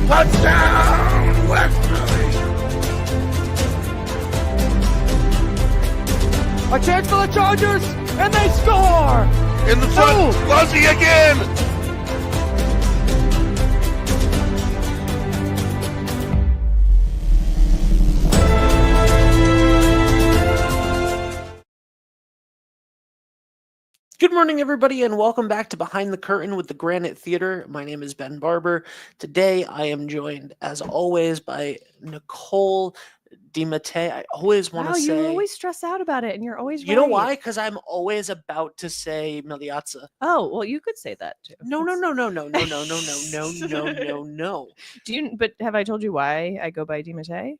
Touchdown, West Philly! A chance for the Chargers, and they score! In the front, Fuzzy again! Good morning, everybody, and welcome back to Behind the Curtain with the Granite Theater. My name is Ben Barber. Today, I am joined, as always, by Nicole DiMattei. I always want to say... you always stress out about it, and you're always You right. know why? Because I'm always about to say Miliazza. Oh, well, you could say that, too. No. Do you? But have I told you why I go by DiMattei?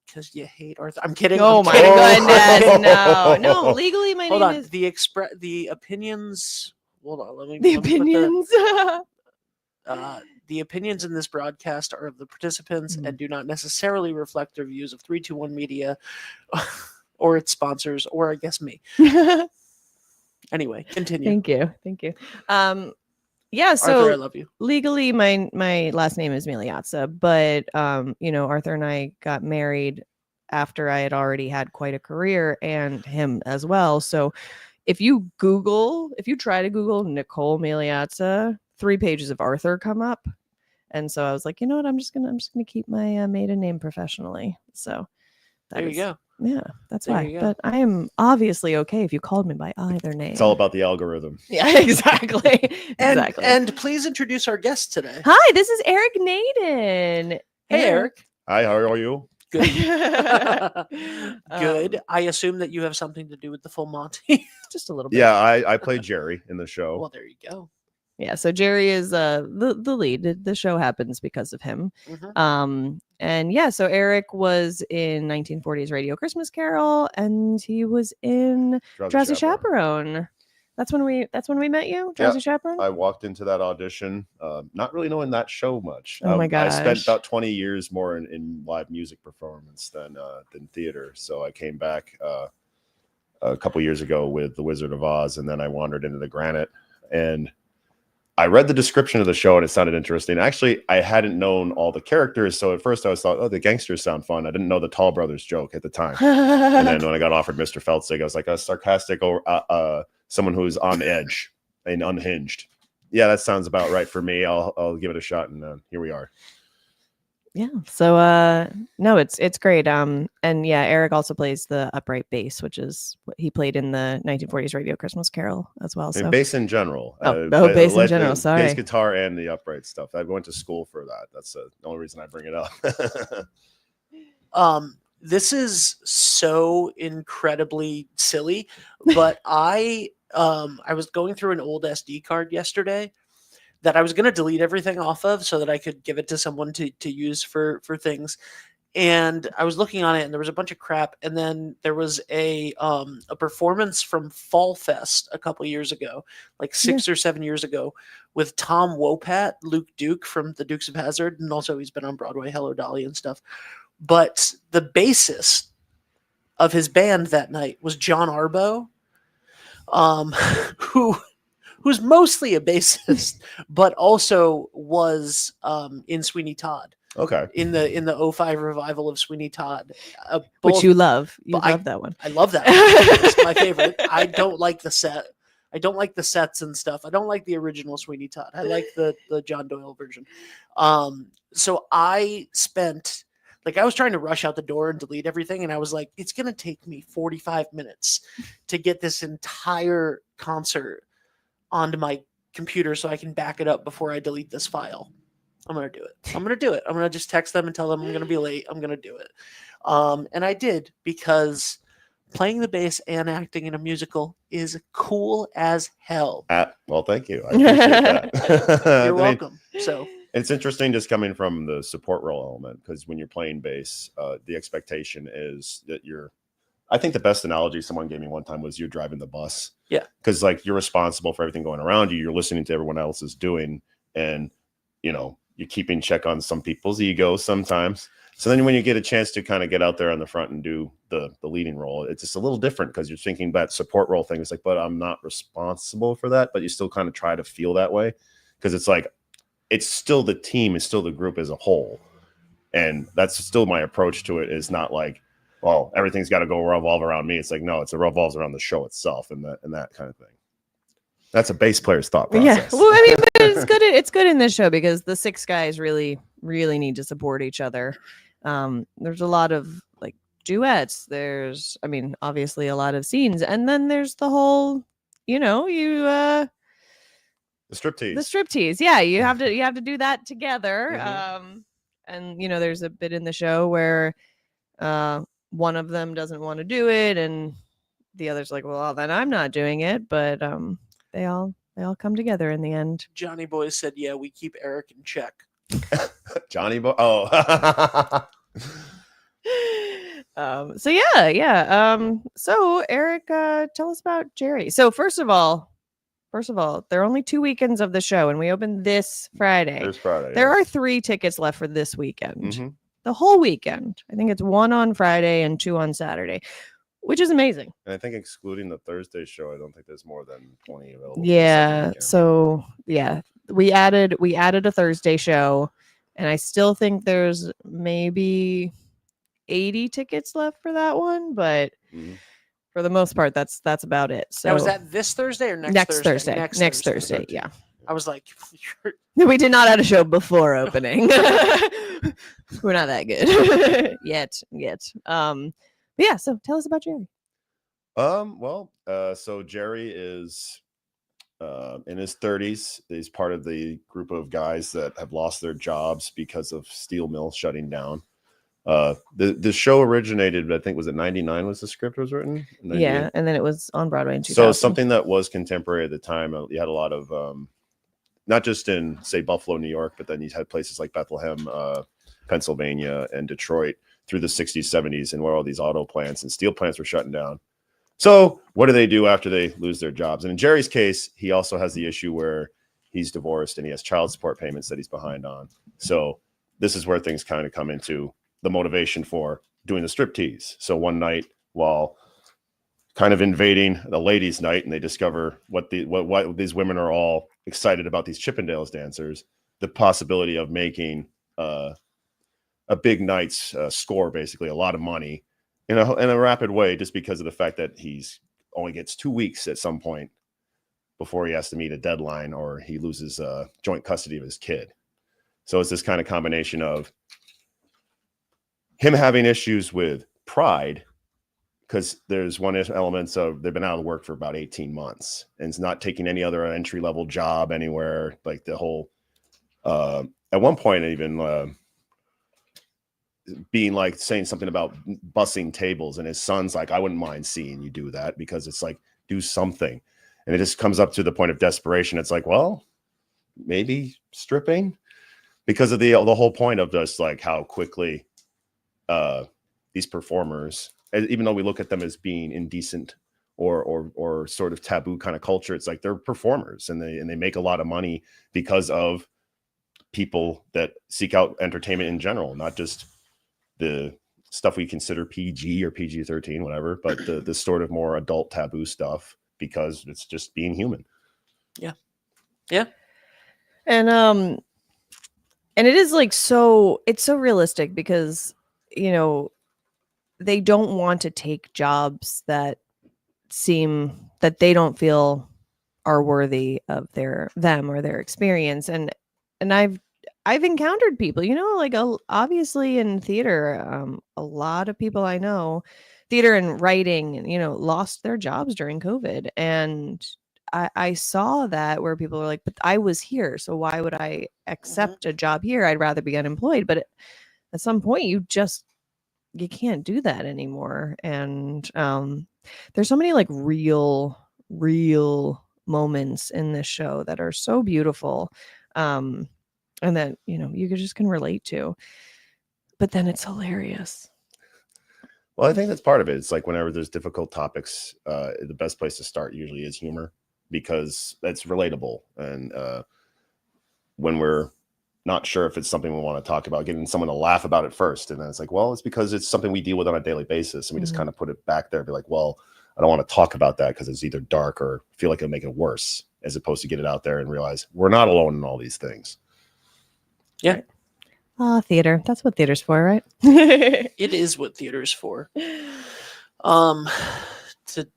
Because you hate Arthur. I'm kidding. Oh I'm my kidding. goodness! No. Legally, my Hold name on. is The opinions. Hold on. Let me the put opinions. The opinions in this broadcast are of the participants and do not necessarily reflect their views of 321 Media or its sponsors, or I guess me. Anyway, continue. Thank you. Yeah. So Arthur, I love you. legally, my last name is Miliazza, but Arthur and I got married after I had already had quite a career, and him as well. So if you try to Google Nicole Miliazza, 3 pages of Arthur come up. And so I was like, you know what? I'm just gonna keep my maiden name professionally. So There you go. Yeah, that's There why. you go. But I am obviously okay if you called me by either name. It's all about the algorithm. Yeah, exactly. Exactly. And please introduce our guest today. Hi, this is Eric Naden. Hey, Eric. Hi, how are you? Good. Good. I assume that you have something to do with the full Monty. Just a little bit. Yeah, I played Jerry in the show. Well, there you go. Yeah, so Jerry is the lead. The show happens because of him. Mhm. And yeah, so Eric was in 1940s Radio Christmas Carol, and he was in Drowsy Chaperone. That's when we met you, Drowsy Chaperone. I walked into that audition, not really knowing that show much. Oh my gosh. I spent about 20 years more in live music performance than theater. So I came back a couple years ago with The Wizard of Oz, and then I wandered into the Granite, and I read the description of the show and it sounded interesting. Actually, I hadn't known all the characters. So at first I was thought, oh, the gangsters sound fun. I didn't know the Tall Brothers joke at the time. And then when I got offered Mr. Feltzig, I was like a sarcastic or someone who's on edge and unhinged. Yeah, that sounds about right for me. I'll give it a shot. And here we are. Yeah. So no, it's great. And yeah, Eric also plays the upright bass, which is what he played in the 1940s Radio Christmas Carol as well. So bass in general. Bass in general. Sorry. Bass guitar and the upright stuff. I went to school for that. That's the only reason I bring it up. This is so incredibly silly, but I was going through an old SD card yesterday that I was going to delete everything off of so that I could give it to someone to use for things. And I was looking on it and there was a bunch of crap. And then there was a performance from Fall Fest a couple years ago, like 6 or 7 years ago, with Tom Wopat, Luke Duke from the Dukes of Hazzard. And also he's been on Broadway, Hello Dolly and stuff. But the bassist of his band that night was John Arbo, who's mostly a bassist, but also was in Sweeney Todd. Okay. In the 05 revival of Sweeney Todd. Which you love. You love that one. I love that one. It's my favorite. I don't like the set. I don't like the sets and stuff. I don't like the original Sweeney Todd. I like the John Doyle version. So I spent... I was trying to rush out the door and delete everything, and I was like, it's going to take me 45 minutes to get this entire concert onto my computer so I can back it up before I delete this file. I'm going to do it. I'm going to just text them and tell them I'm going to be late. I'm going to do it. And I did, because playing the bass and acting in a musical is cool as hell. Well, thank you. I appreciate that. You're welcome. So it's interesting just coming from the support role element, because when you're playing bass, the expectation is that I think the best analogy someone gave me one time was you're driving the bus. Yeah. Because you're responsible for everything going around you. You're listening to everyone else is doing, and you're keeping check on some people's ego sometimes. So then when you get a chance to kind of get out there on the front and do the leading role, it's just a little different, because you're thinking that support role thing. It's like, but I'm not responsible for that. But you still kind of try to feel that way, because it's like, it's still the team, it's still the group as a whole. And that's still my approach to it. Is not like, well, everything's got to go revolve around me. It's like, no, it revolves around the show itself and that kind of thing. That's a bass player's thought process. Yeah. Well, I mean, but it's good. It's good in this show because the 6 guys really, really need to support each other. There's a lot of like duets. There's, I mean, obviously a lot of scenes, and then there's the whole, the striptease. Yeah, you have to do that together. Mm-hmm. And there's a bit in the show where one of them doesn't want to do it, and the other's like, well, then I'm not doing it. But they all come together in the end. Johnny Boy said, "Yeah, we keep Eric in check." Johnny Boy. Oh. So yeah. So Eric, tell us about Jerry. So first of all, there are only 2 weekends of the show, and we open this Friday. This Friday. There are 3 tickets left for this weekend. Mm-hmm. The whole weekend. I think it's 1 on Friday and 2 on Saturday, which is amazing. And I think excluding the Thursday show, I don't think there's more than 20 available. Yeah. So yeah, we added a Thursday show, and I still think there's maybe 80 tickets left for that one, but for the most part, that's about it. So Now, was that this Thursday or next Thursday? Next Thursday. Yeah. I was like, We did not add a show before opening. We're not that good yet. But yeah. So tell us about Jerry. So Jerry is in his 30s. He's part of the group of guys that have lost their jobs because of steel mill shutting down. The show originated, I think, was it 99 was the script was written? Yeah, and then it was on Broadway in 2000. So something that was contemporary at the time. You had a lot of not just in, say, Buffalo, New York, but then you had places like Bethlehem, Pennsylvania, and Detroit through the 60s, 70s, and where all these auto plants and steel plants were shutting down. So what do they do after they lose their jobs? And in Jerry's case, he also has the issue where he's divorced and he has child support payments that he's behind on. So this is where things kind of come into the motivation for doing the striptease. So one night, while kind of invading the ladies' night, and they discover what these women are all excited about, these Chippendales dancers, the possibility of making a big night's score, basically a lot of money in a rapid way, just because of the fact that he's only gets 2 weeks at some point before he has to meet a deadline, or he loses joint custody of his kid. So it's this kind of combination of him having issues with pride, because there's one elements of they've been out of work for about 18 months and it's not taking any other entry-level job anywhere. Like the whole at one point even being like saying something about bussing tables, and his son's like, I wouldn't mind seeing you do that, because it's like, do something. And it just comes up to the point of desperation. It's like, well, maybe stripping, because of the whole point of just like how quickly these performers, even though we look at them as being indecent or sort of taboo kind of culture, it's like they're performers, and they make a lot of money because of people that seek out entertainment in general, not just the stuff we consider PG or PG-13, whatever, but the sort of more adult taboo stuff, because it's just being human. Yeah. And it is like, so it's so realistic, because they don't want to take jobs that they don't feel are worthy of them or their experience. And I've encountered people, like obviously in theater, a lot of people I know, theater and writing, lost their jobs during COVID. And I saw that, where people are like, but I was here, so why would I accept a job here? I'd rather be unemployed. But at some point, you can't do that anymore. And there's so many like real moments in this show that are so beautiful, and that you just can relate to. But then it's hilarious. Well, I think that's part of it. It's like whenever there's difficult topics, the best place to start usually is humor, because that's relatable. And when we're not sure if it's something we want to talk about, getting someone to laugh about it first. And then it's like, well, it's because it's something we deal with on a daily basis. And we just kind of put it back there and be like, well, I don't want to talk about that because it's either dark or feel like it'll make it worse, as opposed to get it out there and realize we're not alone in all these things. Yeah. Oh, theater. That's what theater's for, right? It is what theater's for. To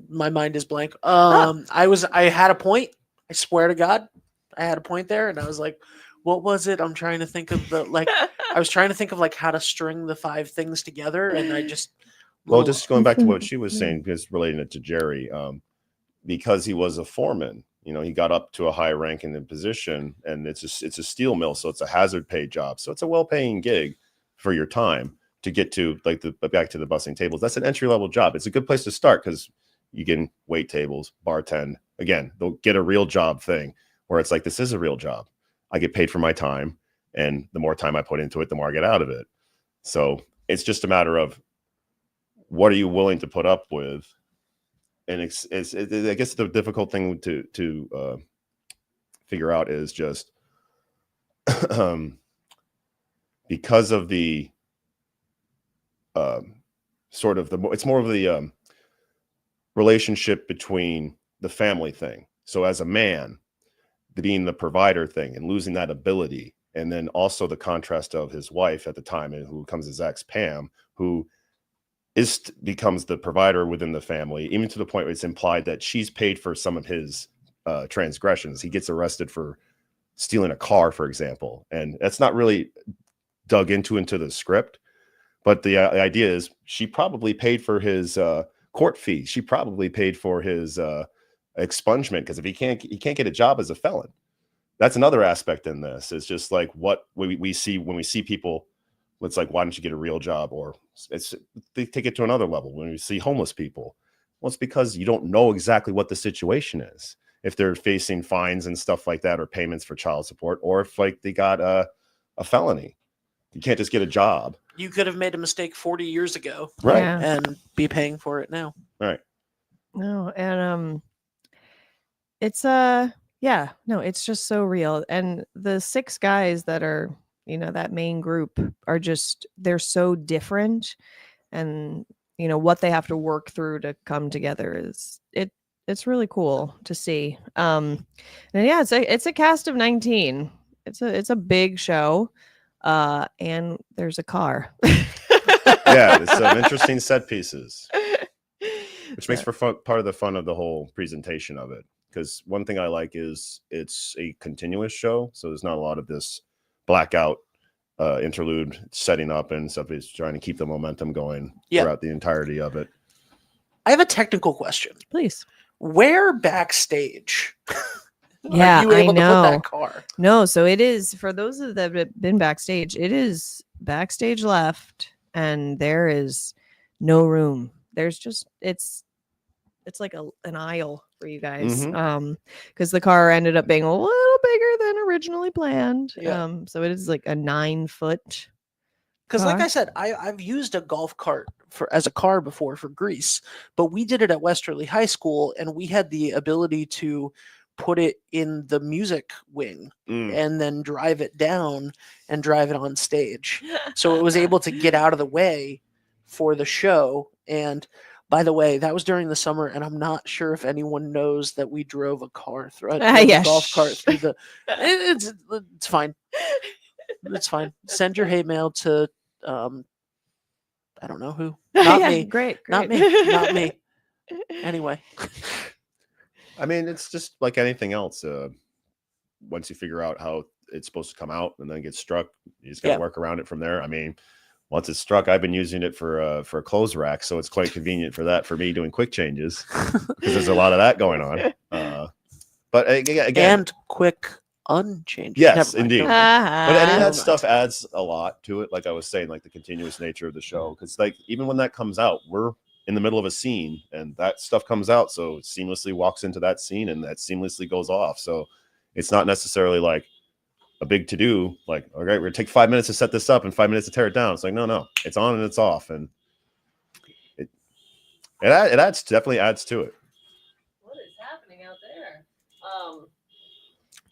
my mind is blank. I had a point. I swear to God, I had a point there, and I was like, what was it? I'm trying to think of I was trying to think of like how to string the 5 things together, and I just Well, just going back to what she was saying, because relating it to Jerry, because he was a foreman, he got up to a high rank in the position, and it's a steel mill, so it's a hazard pay job, so it's a well-paying gig for your time to get to, like, back to the bussing tables. That's an entry-level job. It's a good place to start because you can wait tables, bartend. Again, they'll get a real job thing where it's like, this is a real job. I get paid for my time, and the more time I put into it, the more I get out of it. So it's just a matter of what are you willing to put up with. And I guess the difficult thing to figure out is just because of the sort of it's more of the relationship between the family thing. So as a man, being the provider thing and losing that ability, and then also the contrast of his wife at the time, and who becomes his ex, Pam, who becomes the provider within the family, even to the point where it's implied that she's paid for some of his transgressions. He gets arrested for stealing a car, for example, and that's not really dug into the script, but the idea is she probably paid for his court fee. She probably paid for his expungement, because if he can't get a job as a felon. That's another aspect in this. It's just like what we see when we see people. It's like, why don't you get a real job? Or they take it to another level when we see homeless people. Well, it's because you don't know exactly what the situation is. If they're facing fines and stuff like that, or payments for child support, or if like they got a felony, you can't just get a job. You could have made a mistake 40 years ago, right? Yeah. And be paying for it now. Right. No, and it's it's just so real. And the 6 guys that are, that main group are they're so different, and what they have to work through to come together it's really cool to see. And yeah, it's a cast of 19. It's a big show, and there's a car. Yeah, it's some interesting set pieces, which makes for part of the fun of the whole presentation of it. Because one thing I like is it's a continuous show, so there's not a lot of this blackout interlude setting up and stuff. It's trying to keep the momentum going throughout the entirety of it. I have a technical question. Please. Where backstage Yeah, are you able I to know. put that car? No, so it is, for those that have been backstage, it is backstage left, and there is no room. There's just it's like an aisle for you guys. Because the car ended up being a little bigger than originally planned. Yeah. So it is like a 9-foot. Because like I said, I've used a golf cart as a car before for Greece, but we did it at Westerly High School, and we had the ability to put it in the music wing and then drive it down and drive it on stage. So it was able to get out of the way for the show. And by the way, that was during the summer, and I'm not sure if anyone knows that we drove a car through a golf cart through the. It's fine. It's fine. Send your hate mail to I don't know who. Not me. Great. Not me. Not me. Anyway. I mean, it's just like anything else. Once you figure out how it's supposed to come out and then get struck, you just got to work around it from there. I mean, once it's struck, I've been using it for a clothes rack, so it's quite convenient for that, for me doing quick changes, because there's a lot of that going on. But again, and quick unchanged. Yes, indeed. But any of that Never stuff adds a lot to it. Like I was saying, like the continuous nature of the show, because like even when that comes out, we're in the middle of a scene, and that stuff comes out, so it seamlessly walks into that scene, and that seamlessly goes off. So it's not necessarily like a big to do, like, all right, we're gonna take 5 minutes to set this up and 5 minutes to tear it down. It's like, no, it's on and it's off, and it definitely adds to it. What is happening out there?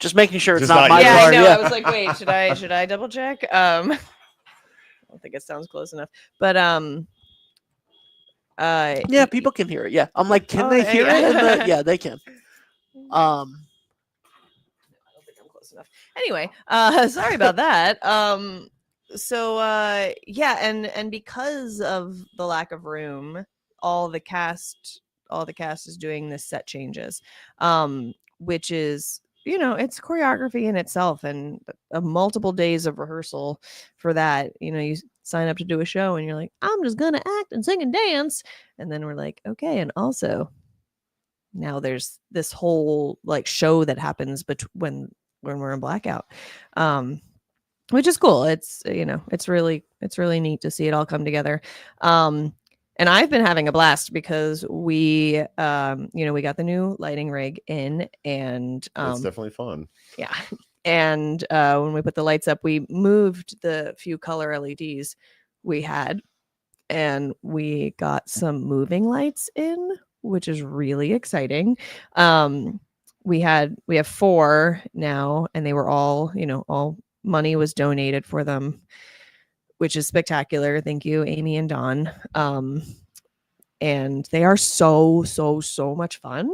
Just making sure it's Just not not my you. Yeah, car. I know. Yeah. I was like, wait, should I double check? I don't think it sounds close enough. But Yeah, people can hear it. Yeah. I'm like, can they hear it? Yeah, they can. Anyway, sorry about that. Yeah, and because of the lack of room, all the cast is doing this set changes, which is, it's choreography in itself and multiple days of rehearsal for that. You sign up to do a show and you're like, I'm just gonna act and sing and dance, and then we're like, okay, and also now there's this whole like show that happens when we're in blackout, which is cool. It's it's really neat to see it all come together. And I've been having a blast because we we got the new lighting rig in, and It's definitely fun. yeah. And when we put the lights up, we moved the few color LEDs we had, and we got some moving lights in, which is really exciting. We have 4 now, and they were all, all money was donated for them, which is spectacular. Thank you, Amy and Don. And they are so much fun.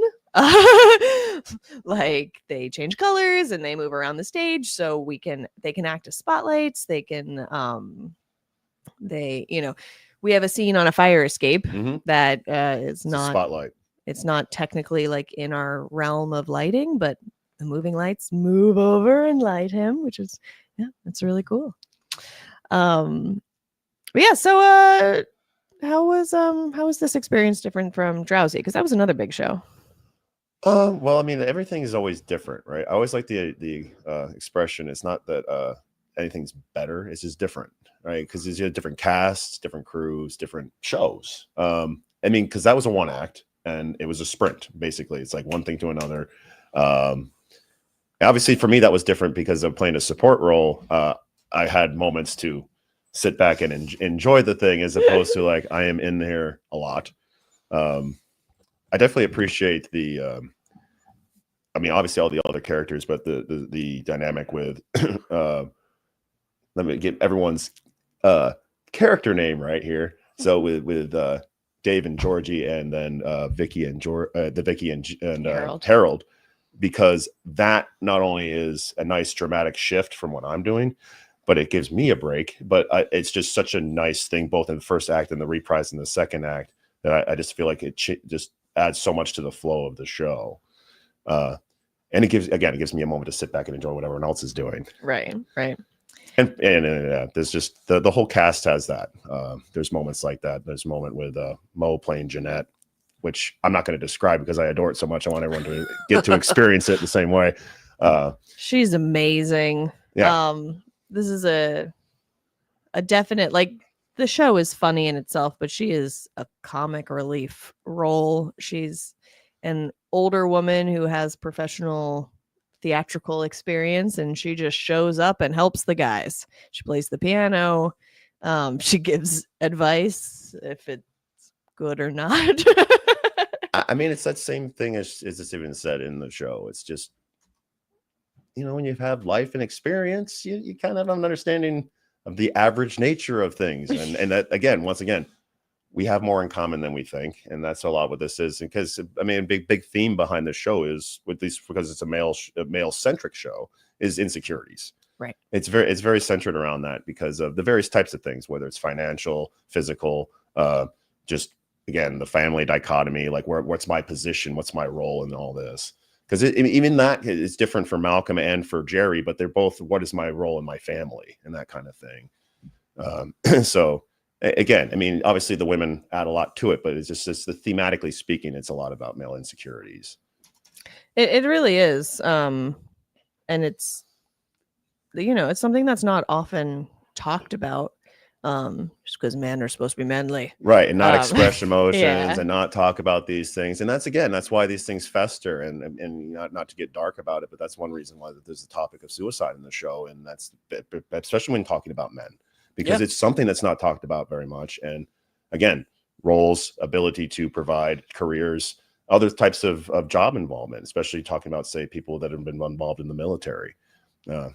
Like, they change colors and they move around the stage, so they can act as spotlights. They can we have a scene on a fire escape that is not spotlight. It's not technically like in our realm of lighting, but the moving lights move over and light him, which is, that's really cool. But yeah, so how was this experience different from Drowsy? Because that was another big show. Well, I mean, everything is always different, right? I always like the expression. It's not that anything's better; it's just different, right? Because there's different casts, different crews, different shows. I mean, because that was a one act, and it was a sprint. Basically, it's like one thing to another. Obviously, for me, that was different because I'm playing a support role. I had moments to sit back and enjoy the thing, as opposed to like I am in there a lot. I definitely appreciate the. I mean, obviously all the other characters, but the dynamic with. Let me get everyone's character name right here. So with Dave and Georgie, and then Vicky and Vicky and Harold, because that not only is a nice dramatic shift from what I'm doing, but it gives me a break. But it's just such a nice thing, both in the first act and the reprise in the second act, that I just feel like it just adds so much to the flow of the show. And it gives me a moment to sit back and enjoy what everyone else is doing. Right. And there's just the whole cast has that. There's moments like that. There's a moment with Mo playing Jeanette, which I'm not going to describe because I adore it so much. I want everyone to get to experience it the same way. She's amazing. Yeah. This is a definite, like, the show is funny in itself, but she is a comic relief role. She's an older woman who has professional theatrical experience, and she just shows up and helps the guys. She plays the piano. She gives advice if it's good or not. I mean, it's that same thing as it's even said in the show. It's just, when you have life and experience, you kind of have an understanding of the average nature of things. And that, once again, we have more in common than we think. And that's a lot what this is. Because, I mean, a big theme behind the show is, with these, because it's a male centric show, is insecurities. Right. It's very centered around that because of the various types of things, whether it's financial, physical, just, again, the family dichotomy, like what's my position, what's my role in all this. Because even that is different for Malcolm and for Jerry, but they're both, what is my role in my family, and that kind of thing. So again, I mean, obviously the women add a lot to it, but it's just the thematically speaking, it's a lot about male insecurities. It really is. And it's, it's something that's not often talked about. Just because men are supposed to be manly, right, and not express emotions, yeah. And not talk about these things. And that's why these things fester, and not to get dark about it, but that's one reason why there's a topic of suicide in the show. And that's especially when talking about men, because it's something that's not talked about very much. And again, roles, ability to provide careers, other types of job involvement, especially talking about, say, people that have been involved in the military.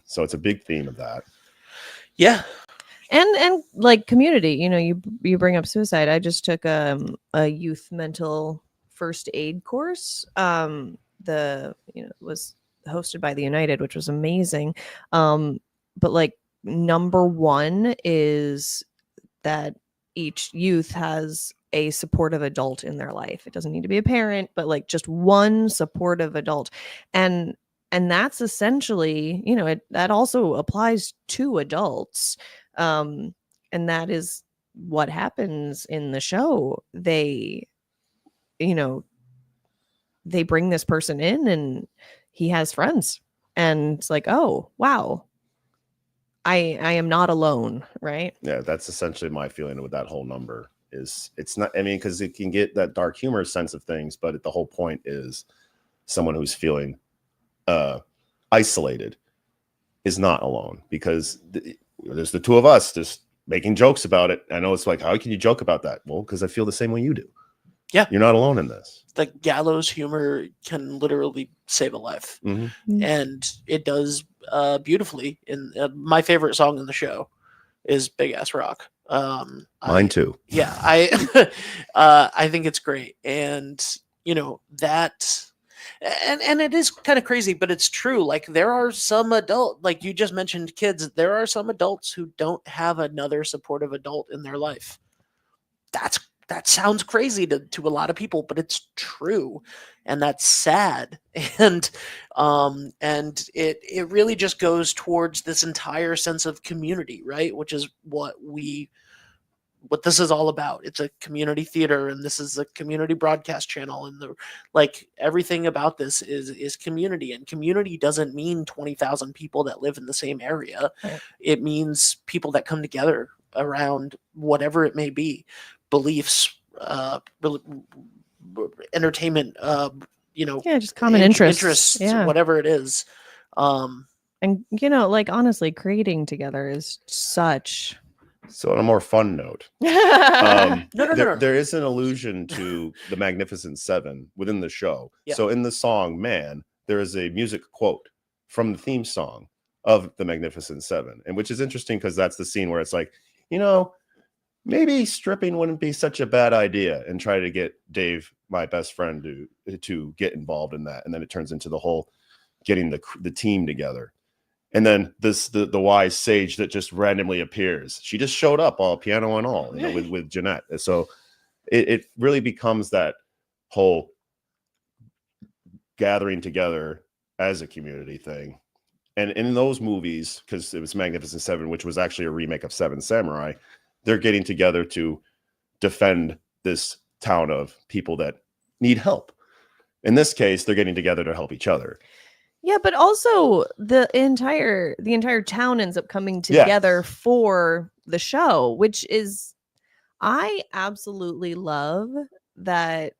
So it's a big theme of that. Yeah. And like community, you bring up suicide. I just took a youth mental first aid course. It was hosted by the United, which was amazing. But like number one is that each youth has a supportive adult in their life. It doesn't need to be a parent, but like just one supportive adult. And that's essentially, you know, that also applies to adults. And that is what happens in the show. They, you know, they bring this person in and he has friends, and it's like, oh wow, I am not alone, right? Yeah, that's essentially my feeling with that whole number. Is it's not, I mean, because it can get that dark humor sense of things, but the whole point is someone who's feeling isolated is not alone, because there's the two of us just making jokes about it. I know it's like, how can you joke about that? Well, because I feel the same way you do. Yeah. You're not alone in this. The gallows humor can literally save a life, and it does beautifully. In my favorite song in the show is Big Ass Rock. Mine too. Yeah, I think it's great, and you know that, and it is kind of crazy, but it's true. Like there are some like you just mentioned, kids. There are some adults who don't have another supportive adult in their life. That sounds crazy to a lot of people, but it's true, and that's sad. And it really just goes towards this entire sense of community, right? Which is what this is all about. It's a community theater, and this is a community broadcast channel, and everything about this is community. And community doesn't mean 20,000 people that live in the same area. Right. It means people that come together around whatever it may be, beliefs, entertainment, just common interests, whatever it is. And you know, like honestly, creating together is such. So on a more fun note, No. there is an allusion to the Magnificent Seven within the show. Yeah. So in the song "Man," there is a music quote from the theme song of the Magnificent Seven, and which is interesting because that's the scene where it's like, you know, maybe stripping wouldn't be such a bad idea, and try to get Dave, my best friend, to get involved in that. And then it turns into the whole getting the team together. And then the wise sage that just randomly appears. She just showed up, all piano and all, you know, with Jeanette. So it really becomes that whole gathering together as a community thing. And in those movies, because it was Magnificent Seven, which was actually a remake of Seven Samurai, they're getting together to defend this town of people that need help. In this case, they're getting together to help each other. Yeah, but also the entire town ends up coming together for the show, which is, I absolutely love that.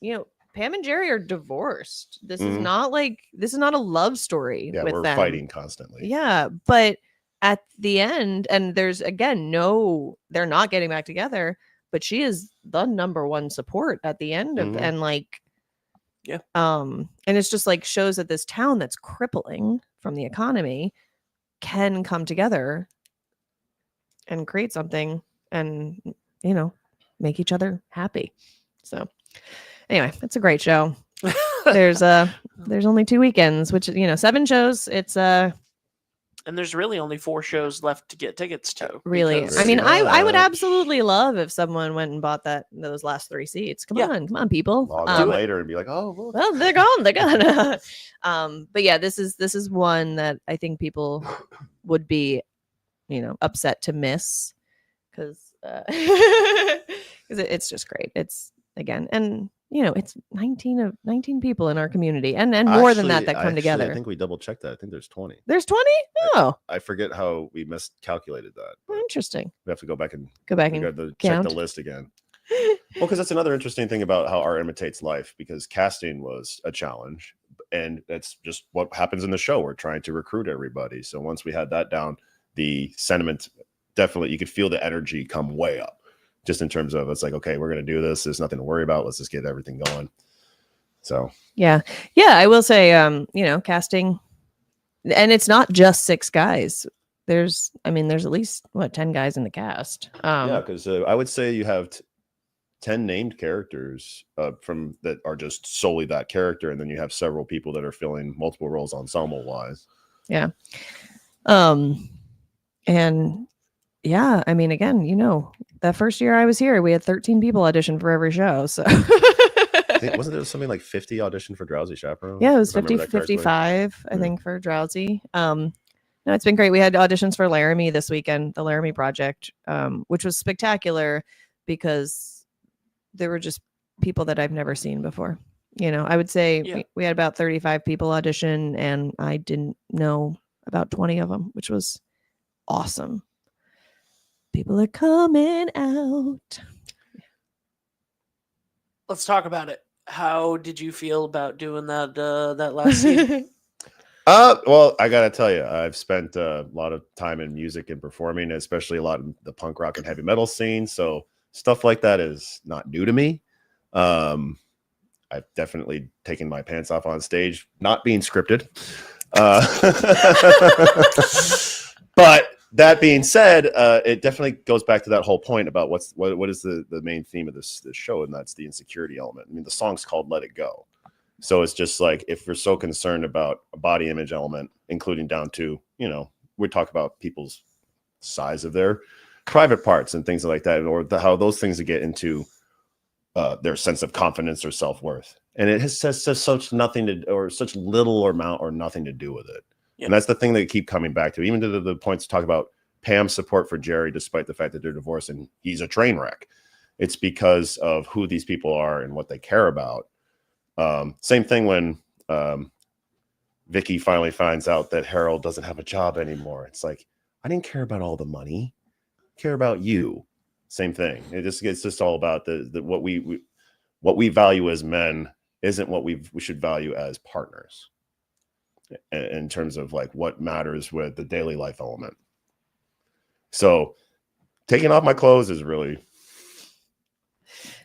You know, Pam and Jerry are divorced. This is not a love story. Yeah, with we're them. fighting constantly. Yeah, but at the end, and there's again they're not getting back together, but she is the number one support at the end of and like. Yeah. And it's just like shows that this town that's crippling from the economy can come together and create something and, you know, make each other happy. So anyway, it's a great show. There's only 2 weekends, which, you know, 7 shows. It's and there's really only 4 shows left to get tickets to. Really, because- I mean, I would absolutely love if someone went and bought those last 3 seats. Come on, people. Log on later and be like, oh, well, they're gone. But yeah, this is one that I think people would be, you know, upset to miss because it's just great. It's again, and you know, it's 19 people in our community, and more than that come together. I think we double checked that. I think there's 20. There's 20. Oh, I forget how we miscalculated that. Interesting. We have to go back and check the list again. Well, because that's another interesting thing about how art imitates life, because casting was a challenge, and that's just what happens in the show. We're trying to recruit everybody. So once we had that down, the sentiment, definitely, you could feel the energy come way up, just in terms of, it's like, okay, we're going to do this. There's nothing to worry about. Let's just get everything going. So, yeah, I will say, you know, casting, and it's not just 6 guys. There's at least 10 guys in the cast. yeah, because I would say you have 10 named characters from that are just solely that character, and then you have several people that are filling multiple roles ensemble wise. Yeah. And yeah, I mean, again, that first year I was here, we had 13 people audition for every show. So Wasn't there something like 50 audition for Drowsy Chaperone? yeah, it was If I remember 50, that correctly. 55, I think, for Drowsy. No, it's been great. We had auditions for Laramie this weekend, the Laramie Project, which was spectacular because there were just people that I've never seen before. I would say we had about 35 people audition, and I didn't know about 20 of them, which was awesome. People are coming out. Let's talk about it. How did you feel about doing that last scene? Well, I gotta tell you, I've spent a lot of time in music and performing, especially a lot in the punk rock and heavy metal scene. So stuff like that is not new to me. I've definitely taken my pants off on stage, not being scripted. But that being said, it definitely goes back to that whole point about what is the main theme of this show, and that's the insecurity element. I mean, the song's called "Let It Go," so it's just like, if we're so concerned about a body image element, including down to we talk about people's size of their private parts and things like that, or how those things get into their sense of confidence or self-worth, and it has such nothing to, or such little amount or nothing to do with it. Yep. And that's the thing they keep coming back to, even to the points to talk about Pam's support for Jerry, despite the fact that they're divorced and he's a train wreck. It's because of who these people are and what they care about. Same thing when Vicky finally finds out that Harold doesn't have a job anymore. It's like, I didn't care about all the money. I care about you. Same thing. It's just all about the what we value as men isn't what we should value as partners, in terms of like what matters with the daily life element. So taking off my clothes is really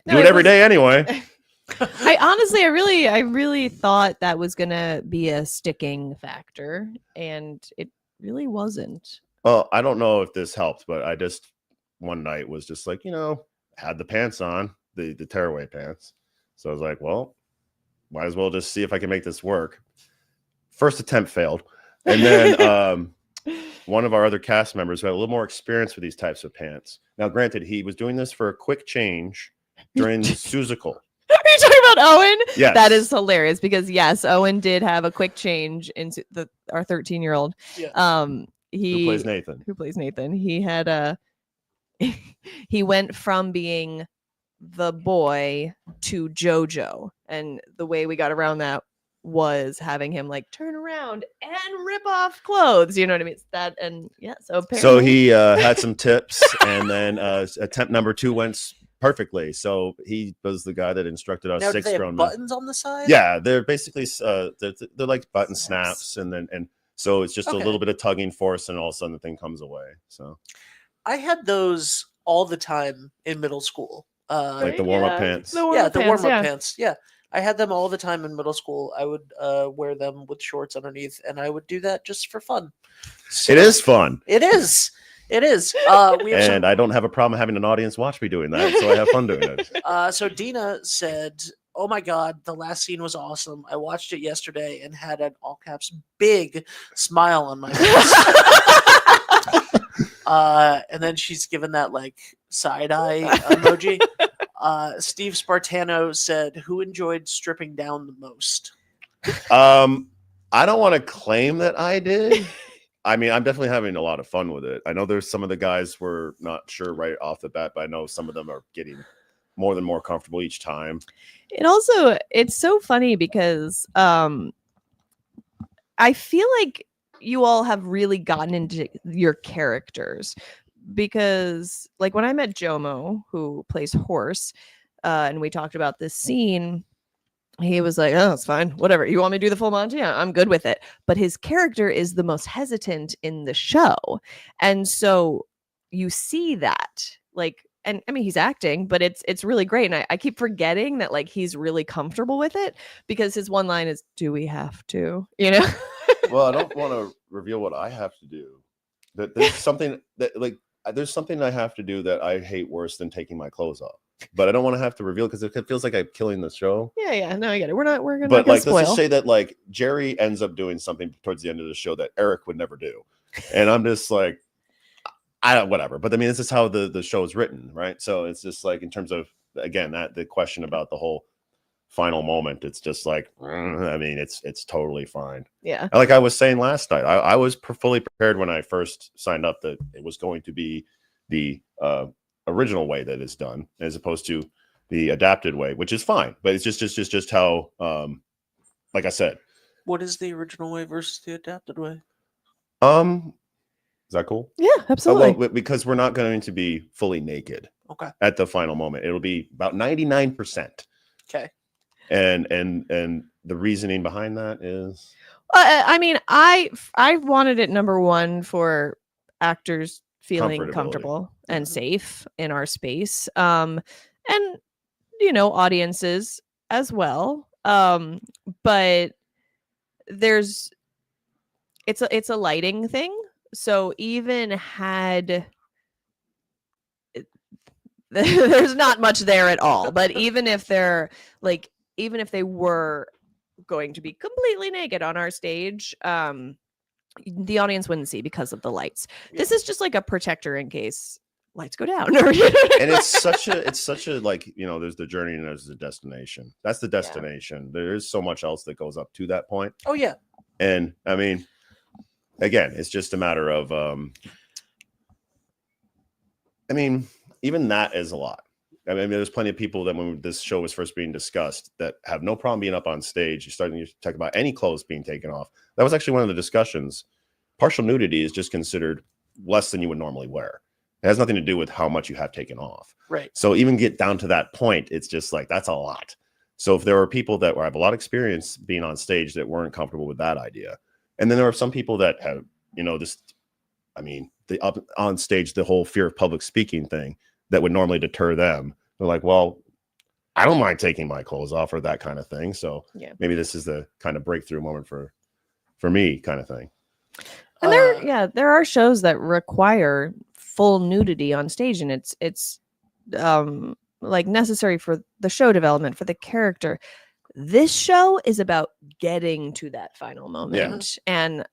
do it every day anyway. I really thought that was gonna be a sticking factor, and it really wasn't. Well, I don't know if this helped, but I just one night was just like, had the pants on, the tearaway pants. So I was like, well, might as well just see if I can make this work. First attempt failed. And then one of our other cast members who had a little more experience with these types of pants. Now, granted, he was doing this for a quick change during the Susical. Are you talking about Owen? Yes. That is hilarious because, yes, Owen did have a quick change into our 13-year-old. Yeah. Who plays Nathan. He had he went from being the boy to JoJo. And the way we got around that was having him like turn around and rip off clothes. You know what I mean? It's that, and yeah. So he had some tips, and then attempt number 2 went perfectly. So he was the guy that instructed us. Now, 6 do they have grown buttons on the side? Yeah, they're basically they're like button snaps, and so it's just a little bit of tugging force, and all of a sudden the thing comes away. So I had those all the time in middle school. Like the warm-up pants. The warm-up pants. Yeah. I had them all the time in middle school. I would wear them with shorts underneath, and I would do that just for fun. So, it is fun. It is. And I don't have a problem having an audience watch me doing that, so I have fun doing it. So Dina said, "Oh my God, the last scene was awesome. I watched it yesterday and had an all caps big smile on my face." And then she's given that like side eye emoji. Steve Spartano said, "Who enjoyed stripping down the most?" I don't want to claim that I did. I mean, I'm definitely having a lot of fun with it. I know there's some of the guys were not sure right off the bat, but I know some of them are getting more comfortable each time. It's so funny because I feel like you all have really gotten into your characters, because like when I met Jomo, who plays Horse, and we talked about this scene, he was like, "Oh, it's fine. Whatever. You want me to do the full Monty? Yeah, I'm good with it." But his character is the most hesitant in the show. And so you see that, like, and I mean, he's acting, but it's really great. And I keep forgetting that like he's really comfortable with it, because his one line is, "Do we have to?" Well, I don't want to reveal what I have to do. That there's something that like there's something I have to do that I hate worse than taking my clothes off. but I don't want to have to reveal because it feels like I'm killing the show. Yeah. No, I get it. We're gonna But like, spoil. let's just say that like Jerry ends up doing something towards the end of the show that Eric would never do, and I'm just like, I don't, whatever. But I mean, this is how the show is written, right? So it's just like in terms of again that the question about the whole final moment, it's just like, I mean, it's totally fine. Yeah. Like I was saying last night, I was fully prepared when I first signed up that it was going to be the original way that it's done, as opposed to the adapted way, which is fine. But it's just how, like I said, What is the original way versus the adapted way? is that cool? Yeah, absolutely. Well, because we're not going to be fully naked. Okay. At the final moment, it'll be about 99%. Okay. And the reasoning behind that is, I mean, I wanted it number one for actors feeling comfortable and safe in our space, and audiences as well. But it's a lighting thing. So even had there's not much there at all, but even if they were going to be completely naked on our stage, the audience wouldn't see because of the lights. This is just like a protector in case lights go down. And it's such a like, there's the journey and there's the destination. That's the destination. Yeah. There is so much else that goes up to that point. Oh yeah. And I mean, again, it's just a matter of even that is a lot. I mean, there's plenty of people that when this show was first being discussed that have no problem being up on stage. You're starting to talk about any clothes being taken off. That was actually one of the discussions. Partial nudity is just considered less than you would normally wear. It has nothing to do with how much you have taken off. Right. So even get down to that point, it's just like, that's a lot. So if there are people that have a lot of experience being on stage that weren't comfortable with that idea. And then there are some people that have, the up on stage, the whole fear of public speaking thing that would normally deter them. They're like, well, I don't mind taking my clothes off or that kind of thing. So maybe this is the kind of breakthrough moment for me kind of thing. And there are shows that require full nudity on stage, and it's like necessary for the show development, for the character. This show is about getting to that final moment, and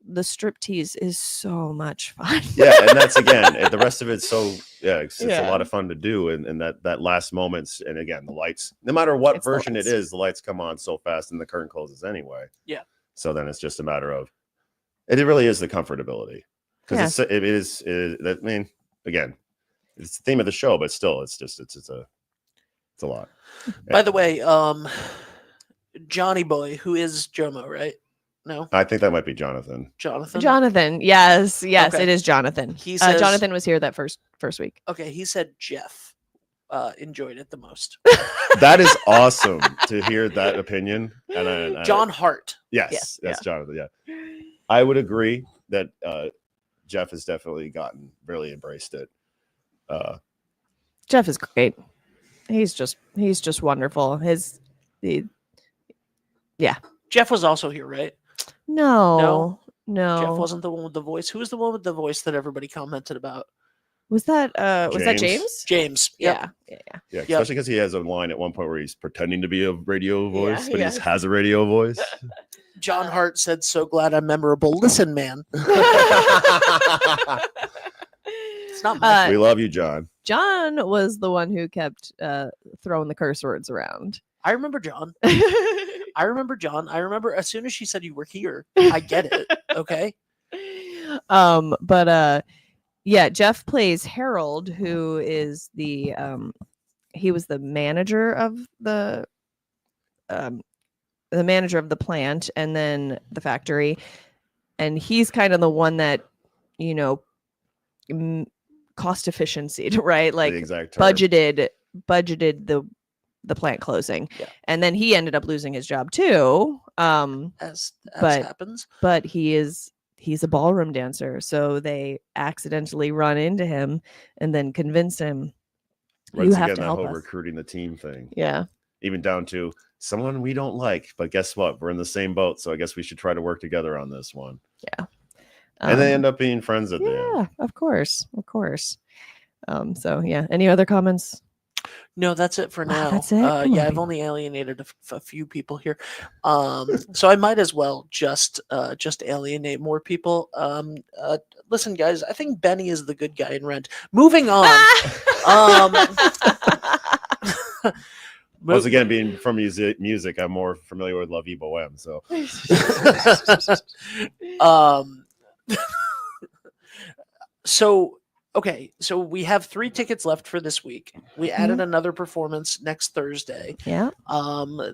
the striptease is so much fun. Yeah, and that's again, the rest of it's so it's a lot of fun to do, and that last moments, and again, the lights, no matter what version it is, the lights come on so fast and the curtain closes anyway. Yeah. So then it's just a matter of it really is the comfortability, because it is I mean, again, it's the theme of the show, but still it's a lot. By the way, Johnny Boy, who is Jomo, right? No, I think that might be Jonathan. Jonathan, yes, okay. It is Jonathan. He says, Jonathan was here that first week. Okay, he said Jeff enjoyed it the most. That is awesome to hear that opinion. And John Hart. Yes, that's Jonathan. Yeah, I would agree that Jeff has definitely really embraced it. Jeff is great. He's just wonderful. Jeff was also here, right? No. Jeff wasn't the one with the voice. Who was the one with the voice that everybody commented about? Was that James? James. Yeah. Especially because he has a line at one point where he's pretending to be a radio voice, but he has a radio voice. John Hart said, "So glad I'm memorable." Listen, man. It's not my we love you, John. John was the one who kept throwing the curse words around. I remember John. I remember as soon as she said you were here, I get it. Okay. Jeff plays Harold, who is he was the manager of the plant and then the factory, and he's kind of the one that cost efficiency, right? Like budgeted the plant closing, and then he ended up losing his job too. As happens, but he's a ballroom dancer, so they accidentally run into him and then convince him. Right, you have to help us. Recruiting the team thing, even down to someone we don't like, but guess what? We're in the same boat, so I guess we should try to work together on this one. And they end up being friends at the end. Of course. Any other comments? No, that's it for Wow, now. that's it? Come on, Yeah, I've people. only alienated a few people here, so I might as well just alienate more people. Listen, guys, I think Benny is the good guy in Rent. Moving on. Once again, being from music, I'm more familiar with La Vie Boheme. So um, so okay, so we have 3 tickets left for this week. We added another performance next Thursday. Yeah.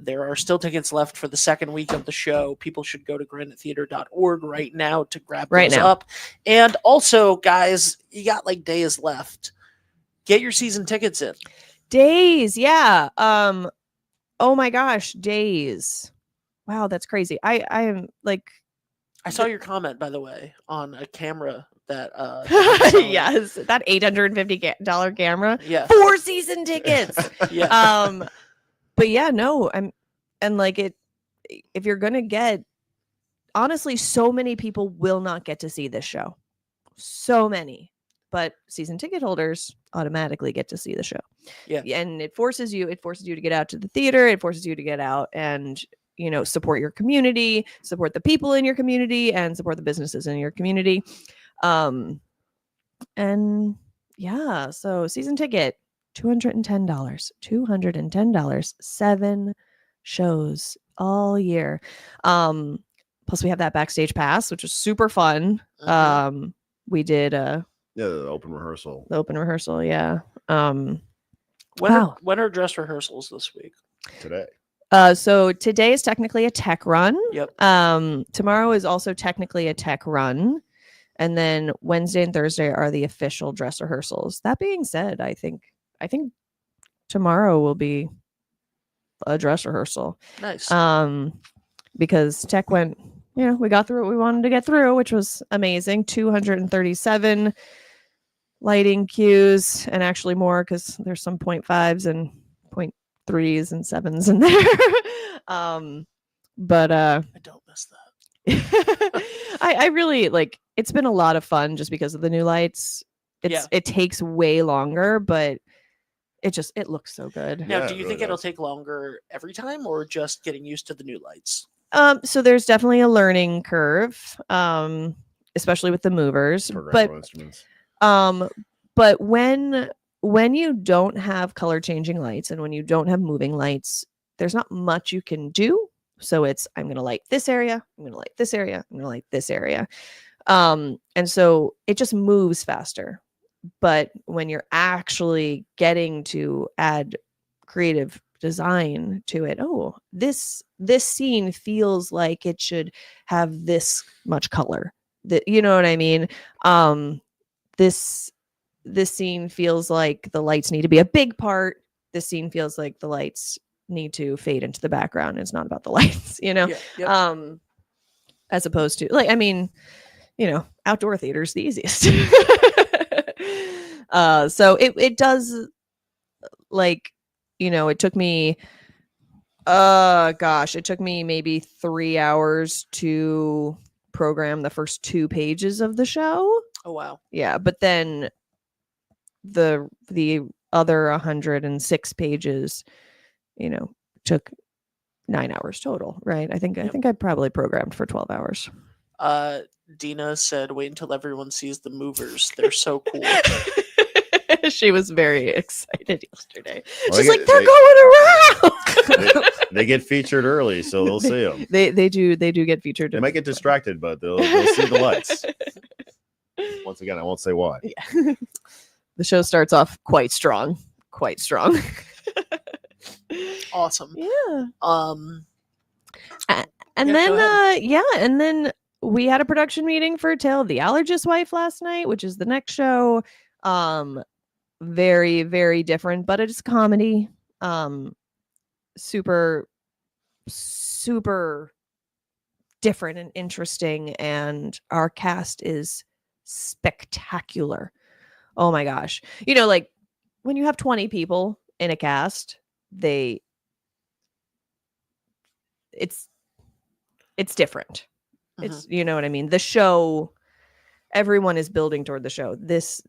There are still tickets left for the second week of the show. People should go to granitetheater.org right now to grab those up. And also, guys, you got like days left. Get your season tickets in. Days, yeah. Oh my gosh, days. Wow, that's crazy. I am like I saw your comment, by the way, on a camera that yes, that $850 camera. Yeah. 4 season tickets. Yeah. But yeah, no, and like it, if you're gonna get, honestly, so many people will not get to see this show. So many. But season ticket holders automatically get to see the show. Yeah. And it forces you to get out to the theater. It forces you to get out and, you know, support your community, support the people in your community, and support the businesses in your community. And yeah, so season ticket, $210. 7 shows all year. Plus we have that backstage pass, which was super fun. We did yeah, the open rehearsal. Yeah. When Wow. when are dress rehearsals this week? Today. So today is technically a tech run. Yep. Tomorrow is also technically a tech run. And then Wednesday and Thursday are the official dress rehearsals. That being said, I think tomorrow will be a dress rehearsal. Nice. Because tech went, you know, we got through what we wanted to get through, which was amazing. 237 lighting cues, and actually more because there's some 0.5s and 0.3s and 7s in there. But I don't miss that. I really like, it's been a lot of fun just because of the new lights. It takes way longer, but it looks so good. Now, Yeah, do you it think really it'll does. take longer every time, or just getting used to the new lights? So there's definitely a learning curve, especially with the movers. Programmable instruments. But when you don't have color changing lights and when you don't have moving lights, there's not much you can do. So it's, I'm going to light this area, I'm going to light this area, I'm going to light this area. And so it just moves faster. But when you're actually getting to add creative design to it, oh, this scene feels like it should have this much color. That, you know what I mean? This scene feels like the lights need to be a big part. This scene feels like the lights need to fade into the background. It's not about the lights, you know? Yeah, yep. As opposed to, like, I mean, you know, outdoor theater is the easiest. So it does, like, you know, it took me maybe 3 hours to program the first 2 pages of the show. Oh wow. Yeah, but then the other 106 pages, you know, took 9 hours total, right? I think I probably programmed for 12 hours. Dina said, "Wait until everyone sees the movers. They're so cool." She was very excited yesterday. Well, She's like, "They're going around." They get featured early, so they'll see them. They do get featured. They might get distracted, but they'll see the lights. Once again, I won't say why. Yeah. The show starts off quite strong. Awesome. Yeah. And Yeah, then go ahead. and then we had a production meeting for Tale of the Allergist Wife last night, which is the next show. Very, very different, but it's comedy. Super different and interesting, and our cast is spectacular. Oh my gosh. You know, like when you have 20 people in a cast, it's different. It's, you know what I mean? The show, everyone is building toward the show. This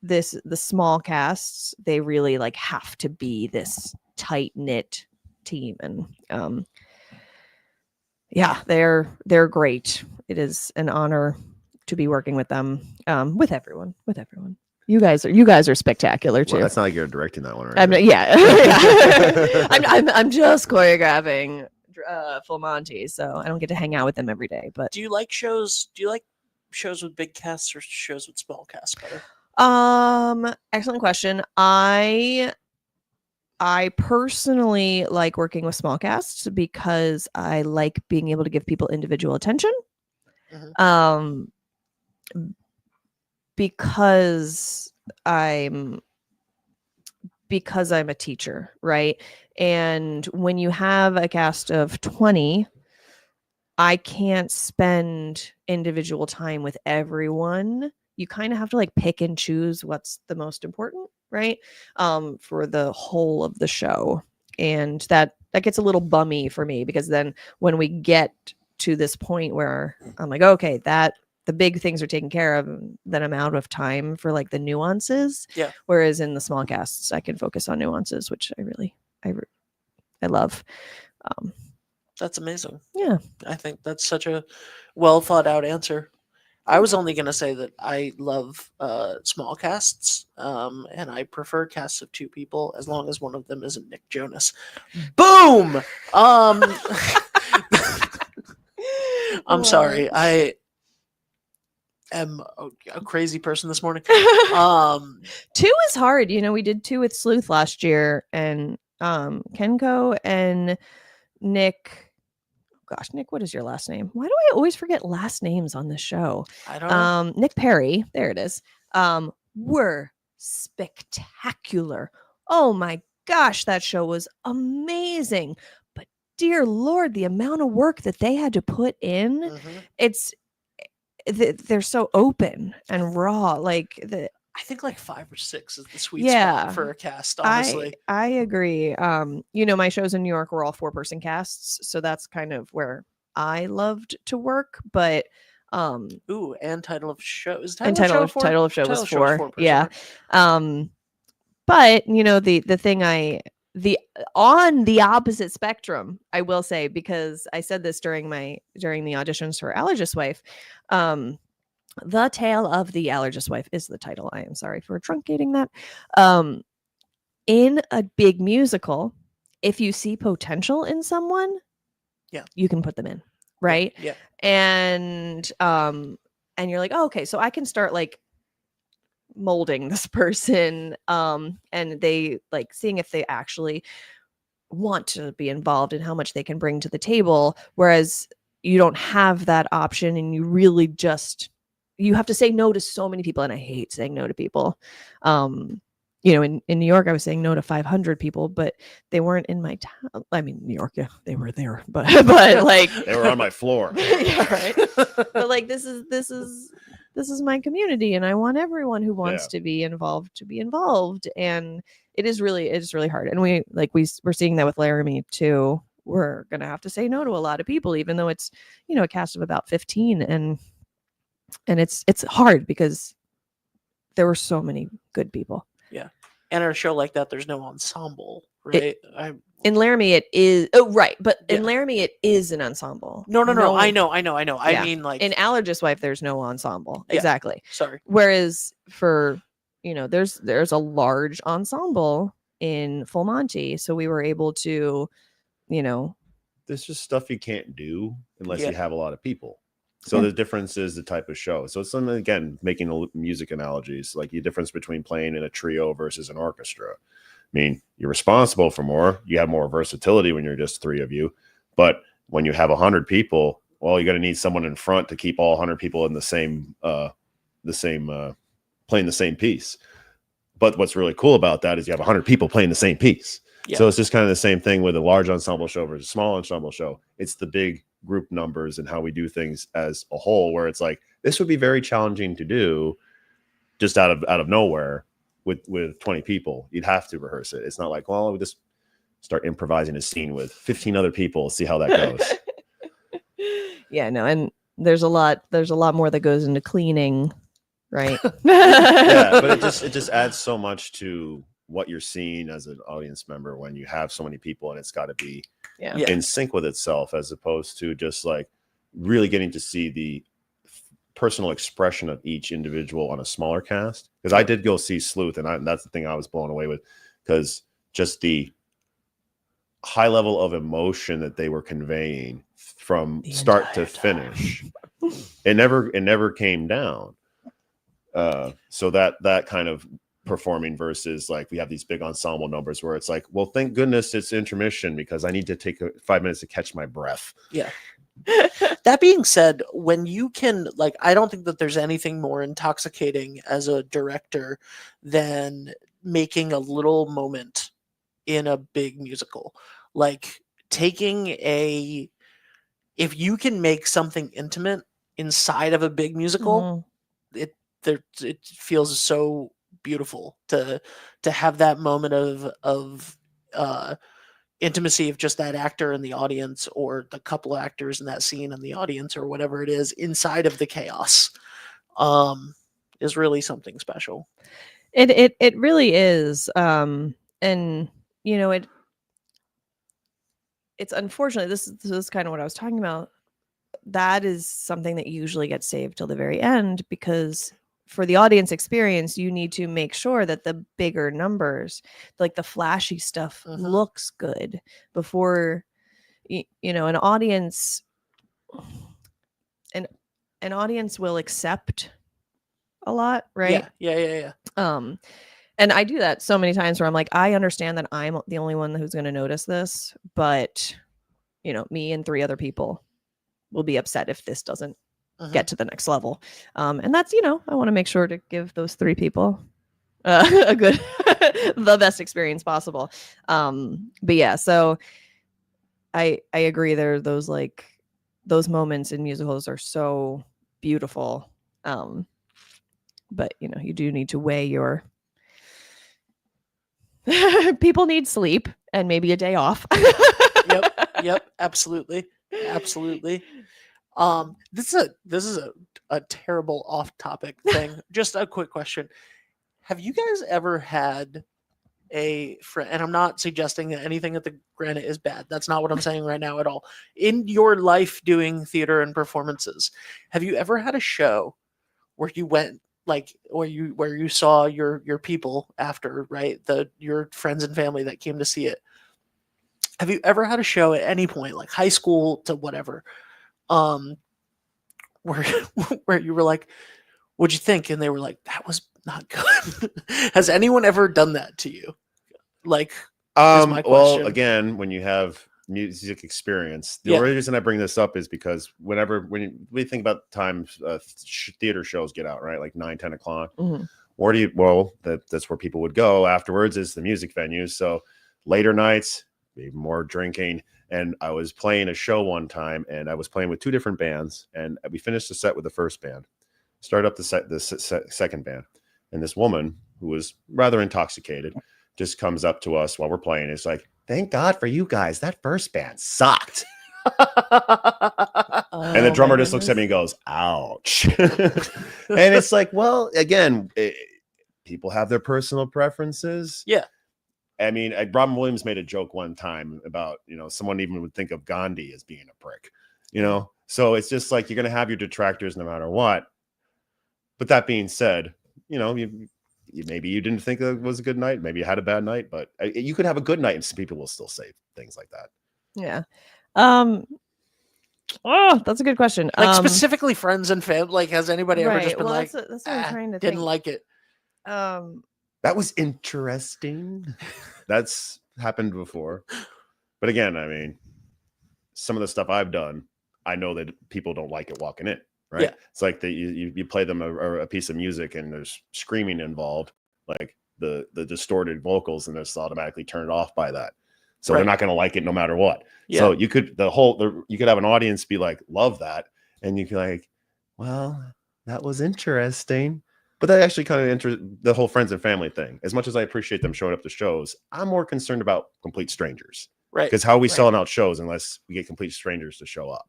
the small casts, they really like have to be this tight knit team, and yeah, they're great. It is an honor to be working with them, with everyone. You guys are spectacular too. Well, that's not like you're directing that one, right? I'm not, yeah. Yeah. I'm just choreographing full Monty, so I don't get to hang out with them every day. But Do you like shows with big casts or shows with small casts better? excellent question. I personally like working with small casts because I like being able to give people individual attention. Mhm. Because I'm a teacher, right? And when you have a cast of 20, I can't spend individual time with everyone. You kind of have to like pick and choose what's the most important, right? For the whole of the show. And that gets a little bummy for me, because then when we get to this point where I'm like, okay, the big things are taken care of, then I'm out of time for like the nuances. Yeah. Whereas in the small casts, I can focus on nuances, which I love. That's amazing. Yeah. I think that's such a well thought out answer. I was only going to say that I love small casts, and I prefer casts of 2 people as long as one of them isn't Nick Jonas. Boom! I'm sorry. I am a crazy person this morning. 2 is hard. We did 2 with Sleuth last year, and Kenko and Nick. Gosh, Nick, what is your last name? Why do I always forget last names on this show? I don't know. Nick Perry, there it is. Were spectacular. Oh my gosh, that show was amazing. But dear Lord, the amount of work that they had to put in, they're so open and raw. I think like 5 or 6 is the sweet spot for a cast, honestly. I agree. My shows in New York were all 4-person casts, so that's kind of where I loved to work. But ooh, and title of show is title of show was 4. Yeah. But the thing on the opposite spectrum, I will say, because I said this during the auditions for Allergist Wife, The Tale of the Allergist Wife is the title. I am sorry for truncating that. In a big musical, if you see potential in someone, you can put them in, right? Yeah. And you're like, oh, okay, so I can start like molding this person, and they like seeing if they actually want to be involved and how much they can bring to the table. Whereas you don't have that option, and you really just you have to say no to so many people, and I hate saying no to people. In New York, I was saying no to 500 people, but they weren't in my town. I mean, New York, yeah, they were there, but like they were on my floor. Yeah, right. But like this is my community, and I want everyone who wants to be involved, and it is really hard. And we're seeing that with Laramie too. We're gonna have to say no to a lot of people, even though it's a cast of about 15, and it's hard because there were so many good people. Yeah. And at a show like that, there's no ensemble, right? In Laramie, it is. Oh, right. But in Laramie, it is an ensemble. No. I know. I mean, like in Allergist Wife, there's no ensemble. Yeah. Exactly. Sorry. Whereas for there's a large ensemble in Full Monty, so we were able to, there's just stuff you can't do unless you have a lot of people. So the difference is the type of show. So it's something, again, making music analogies, like the difference between playing in a trio versus an orchestra. I mean, you're responsible for more. You have more versatility when you're just 3 of you. But when you have 100 people, well, you're going to need someone in front to keep all 100 people in the same playing the same piece. But what's really cool about that is you have 100 people playing the same piece. Yeah. So it's just kind of the same thing with a large ensemble show versus a small ensemble show. It's the big group numbers and how we do things as a whole, where it's like, this would be very challenging to do just out of nowhere with 20 people. You'd have to rehearse it. It's not like, well, we just start improvising a scene with 15 other people, see how that goes. Yeah, no, and there's a lot more that goes into cleaning, right? Yeah, but it just adds so much to what you're seeing as an audience member when you have so many people, and it's got to be Yeah. Yeah. in sync with itself, as opposed to just like really getting to see the personal expression of each individual on a smaller cast. Because I did go see Sleuth, and that's the thing I was blown away with, because just the high level of emotion that they were conveying from The start to entire finish, it never came down. So that kind of performing versus like we have these big ensemble numbers where it's like, well, thank goodness it's intermission because I need to take 5 minutes to catch my breath. Yeah. That being said, when you can, like, I don't think that there's anything more intoxicating as a director than making a little moment in a big musical. Like taking if you can make something intimate inside of a big musical, Mhm. it feels so beautiful to have that moment of intimacy of just that actor in the audience, or the couple actors in that scene in the audience, or whatever it is inside of the chaos, is really something special. It really is. And you know, it's unfortunate. This is kind of what I was talking about. That is something that usually gets saved till the very end, because for the audience experience, you need to make sure that the bigger numbers, like the flashy stuff, Mhm. looks good before you know an audience. An audience will accept a lot, right? Yeah. And I do that so many times where I'm like, I understand that I'm the only one who's going to notice this, but you know, me and 3 other people will be upset if this doesn't Mhm. get to the next level. And that's, you know, I want to make sure to give those 3 people a good, the best experience possible. But yeah, so I agree. There are those like those moments in musicals are so beautiful. But you know, you do need to weigh your people need sleep and maybe a day off. Yep, absolutely. This is a terrible off topic thing. Just a quick question. Have you guys ever had a friend, and I'm not suggesting that anything at the Granite is bad. That's not what I'm saying right now at all. In your life doing theater and performances, have you ever had a show where you went like where you saw your people after, right? Your friends and family that came to see it. Have you ever had a show at any point, like high school to whatever, um, where where you were like, "What'd you think?" And they were like, "That was not good." Has anyone ever done that to you? Like, is my Well, question. again, when you have music experience, the Yeah. only reason I bring this up is because when we think about times theater shows get out, right, like 9, 10 o'clock, Mhm. or that's where people would go afterwards, is the music venues. So later nights, even more drinking. And I was playing a show one time, and I was playing with 2 different bands, and we finished the set with the first band, started up the second band, and this woman who was rather intoxicated just comes up to us while we're playing. It's like, thank God for you guys. That first band sucked. And the Oh, drummer my just looks at me goodness. and goes, ouch. And it's like, well, again, people have their personal preferences. Yeah. I mean, Robin Williams made a joke one time about, you know, someone even would think of Gandhi as being a prick, you know? So it's just like, you're going to have your detractors no matter what. But that being said, you know, maybe you didn't think it was a good night. Maybe you had a bad night, but you could have a good night and some people will still say things like that. Yeah. Oh, that's a good question. Like specifically friends and family. Like, has anybody ever just Right. been Well, like, that's what I'm trying to didn't think. like it? That was interesting. That's happened before. But again, I mean, some of the stuff I've done, I know that people don't like it walking in, right? Yeah. It's like you play them a piece of music and there's screaming involved, like the distorted vocals, and it's automatically turned off by that. So Right. they're not going to like it no matter what. Yeah. So you could you could have an audience be like, love that, and you could like, well, that was interesting. But that actually kind of the whole friends and family thing. As much as I appreciate them showing up to shows, I'm more concerned about complete strangers. Right. Because how are we Right. selling out shows unless we get complete strangers to show up?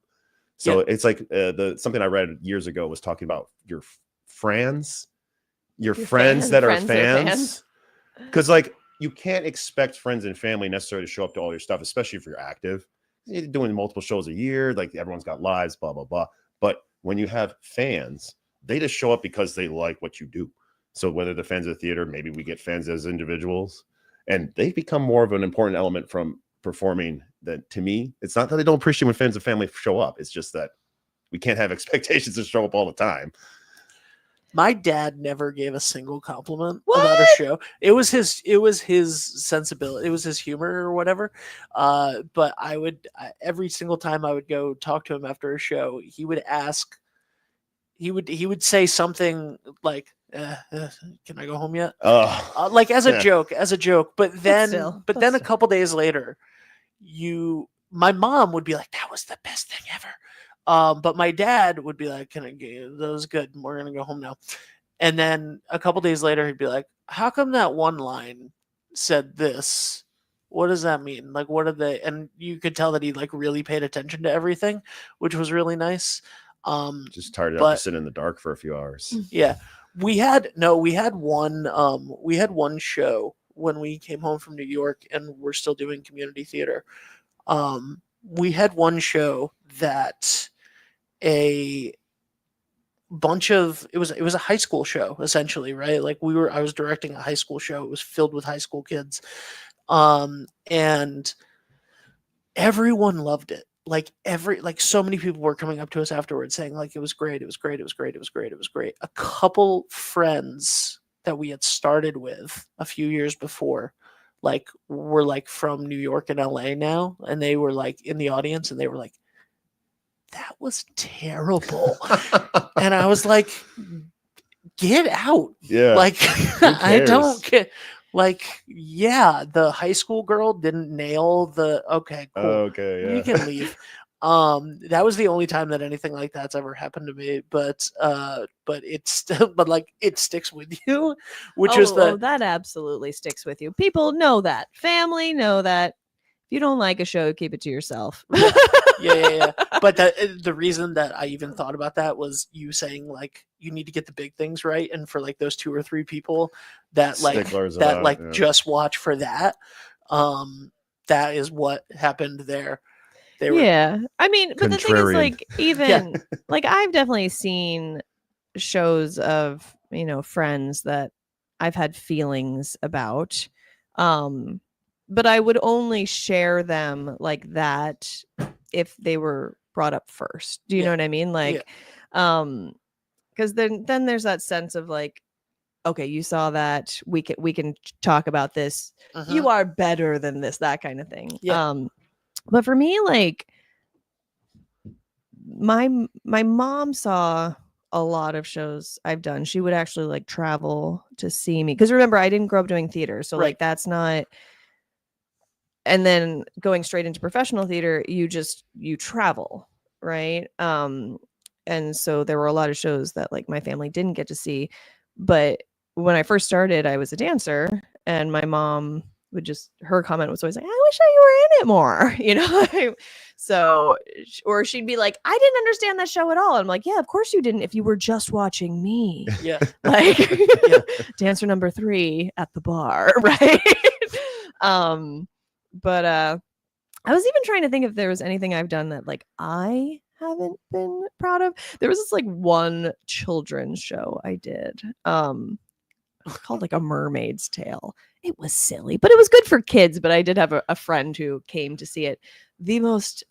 So it's like something I read years ago was talking about your friends your Your friends that are friends that are fans. Because like you can't expect friends and family necessarily to show up to all your stuff, especially if you're active. You're doing multiple shows a year, like everyone's got lives, blah, blah, blah. But when you have fans, they just show up because they like what you do. So whether they're fans of the theater, maybe we get fans as individuals, and they become more of an important element from performing. That to me, it's not that they don't appreciate when fans and family show up. It's just that we can't have expectations to show up all the time. My dad never gave a single compliment What? about a show. It was his sensibility. It was his humor or whatever. But every single time I would go talk to him after a show, he would ask. He would say something like, "Can I go home yet?" Like as a joke, But then, still, a couple days later, my mom would be like, "That was the best thing ever." But my dad would be like, "Can I get you? That was good. We're gonna go home now." And then a couple days later, he'd be like, "How come that one line said this? What does that mean? Like, what are they?" And you could tell that he like really paid attention to everything, which was really nice. Just tired enough but- to sit in the dark for a few hours. Yeah, we had one show when we came home from New York, and we're still doing community theater. We had one show that a bunch of it was a high school show essentially, right? Like I was directing a high school show. It was filled with high school kids, and everyone loved it. Like so many people were coming up to us afterwards saying like it was great, it was great, it was great, it was great, it was great. A couple friends that we had started with a few years before like were like from New York and LA now, and they were like in the audience, and they were like, "That was terrible." And I was like, "Get out." Yeah. Like I don't cares? get like, yeah, the high school girl didn't nail the okay, cool. Okay, yeah. You can leave. That was the only time that anything like that's ever happened to me, but it's still, but like it sticks with you, which is that absolutely sticks with you. People know that. Family know that. If you don't like a show, keep it to yourself. yeah. But the reason that I even thought about that was you saying like you need to get the big things right, and for like those 2 or 3 people that Sticklers that about, like yeah. just watch for that, that is what happened there. They were Yeah. I mean, but the thing is Contrarian. like even like I've definitely seen shows of, friends that I've had feelings about. But I would only share them like that if they were brought up first. Do you know what I mean? Like, because then there's that sense of like, okay, you saw that, we can talk about this. You are better than this, that kind of thing. Yeah. But for me, like my mom saw a lot of shows I've done. She would actually like travel to see me, because remember, I didn't grow up doing theater, so like that's not. And then going straight into professional theater, you travel, right? And so there were a lot of shows that like my family didn't get to see. But when I first started, I was a dancer, and my mom her comment was always like, "I wish you were in it more," So, or she'd be like, "I didn't understand that show at all." I'm like, "Yeah, of course you didn't if you were just watching me." Yeah. Like dancer number 3 at the bar, right? But I was even trying to think if there was anything I've done that like I haven't been proud of. There was this like one children's show I did. Called like A Mermaid's Tale. It was silly, but it was good for kids. But I did have a friend who came to see it. The most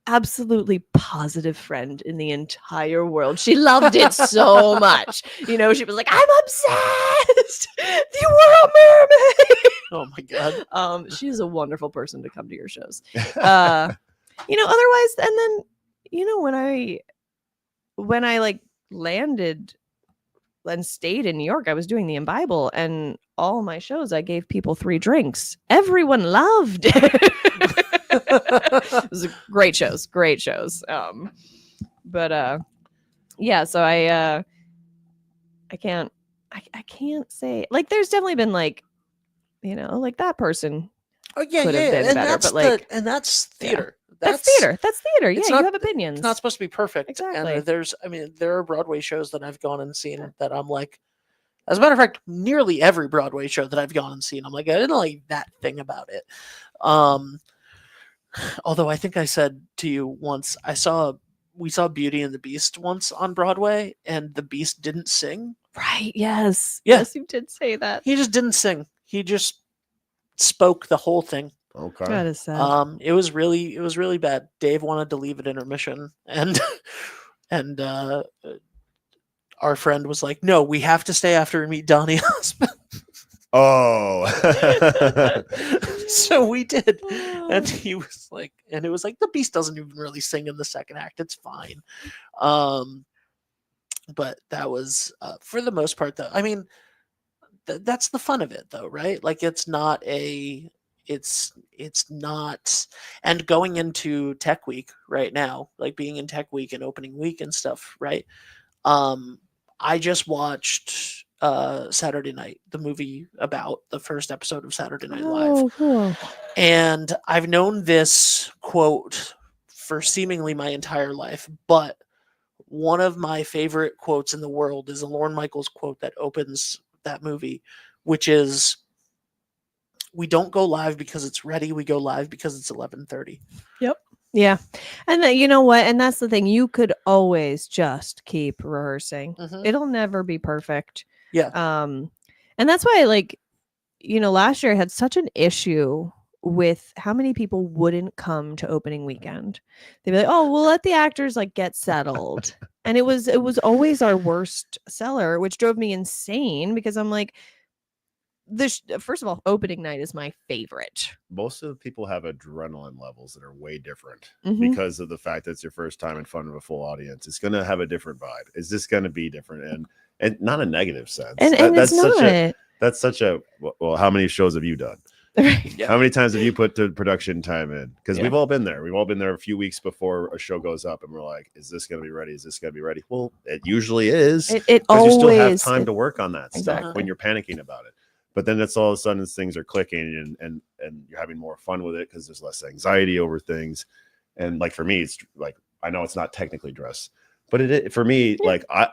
absolutely positive friend in the entire world. She loved it so much. She was like, "I'm obsessed. You were a mermaid." Oh my god. She's a wonderful person to come to your shows. Otherwise, and then, when I like landed and stayed in New York, I was doing the Imbible, and all my shows I gave people 3 drinks. Everyone loved it. It was great shows. Yeah, so I can't say, like, there's definitely been like, like that person. Oh yeah, could have been and better, that's but like that's theater. that's theater. Yeah, it's you not- have opinions. It's not supposed to be perfect. Exactly. And there are Broadway shows that I've gone and seen that I'm like, As a matter of fact, nearly every Broadway show that I've gone and seen, I'm like, I didn't like that thing about it. Although I think I said to you once, we saw Beauty and the Beast once on Broadway, and the Beast didn't sing. Right. Yes. Yeah. Yes, you did say that. He just didn't sing. He just spoke the whole thing. Okay. That is sad. It was really bad. Dave wanted to leave at intermission, and and our friend was like, "No, we have to stay after and meet Donny Osmond." Oh. So we did, and he was like, and it was like the Beast doesn't even really sing in the second act. It's fine. But that was for the most part, though. I mean, that's the fun of it, though, right? Like it's not, and going into Tech Week right now, like being in Tech Week and opening week and stuff, right? I just watched Saturday Night, the movie about the first episode of Saturday Night Live. Oh, cool. And I've known this quote for seemingly my entire life, but one of my favorite quotes in the world is a Lorne Michaels quote that opens that movie, which is, "We don't go live because it's ready. We go live because it's 11:30." Yeah. And you know what? And that's the thing. You could always just keep rehearsing. Mhm. It'll never be perfect. Yeah. And that's why, like, last year I had such an issue with how many people wouldn't come to opening weekend. They'd be like, "Oh, we'll let the actors like get settled." And it was always our worst seller, which drove me insane because I'm like, first of all, opening night is my favorite. Most of the people have adrenaline levels that are way different Mhm. because of the fact that it's your first time in front of a full audience. It's going to have a different vibe. It's just going to be different, and not a negative sense. And That's it's not. that's such a well. How many shows have you done? Yeah. How many times have you put the production time in? Because Yeah. we've all been there. We've all been there a few weeks before a show goes up, and we're like, "Is this going to be ready? Is this going to be ready?" Well, it usually is. It Because always you still have time to work on that stuff Exactly. when you're panicking about it. But then it's all of a sudden things are clicking and you're having more fun with it because there's less anxiety over things. And like for me, it's like, I know it's not technically dress, but for me, like I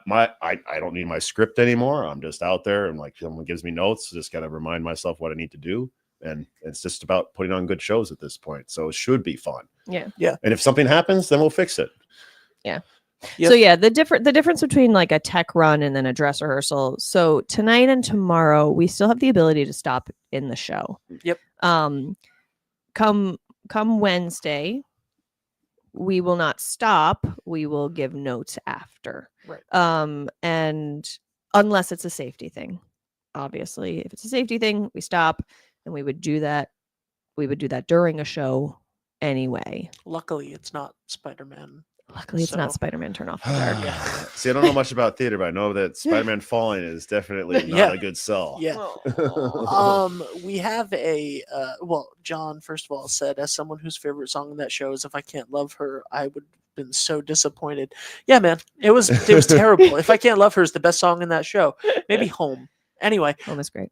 don't need my script anymore. I'm just out there and like someone gives me notes, just gotta remind myself what I need to do. And it's just about putting on good shows at this point. So it should be fun. Yeah. And if something happens, then we'll fix it. Yep. So yeah, the difference between like a tech run and then a dress rehearsal. So tonight and tomorrow, we still have the ability to stop in the show. Yep. Come Wednesday, we will not stop. We will give notes after. Right. And unless it's a safety thing, obviously, if it's a safety thing, we stop, and we would do that. We would do that during a show anyway. Luckily, it's not Spider-Man. Luckily, it's not So- Spider-Man Turn Off the Dark. Yeah. See, I don't know much about theater, but I know that Spider-Man Falling is definitely not Yeah. a good sell. Yeah. We have John, first of all, said, as someone whose favorite song in that show is "If I Can't Love Her," I would have been so disappointed. Yeah, man, it was terrible. "If I Can't Love Her" is the best song in that show. Maybe "Home." Anyway, Home is great.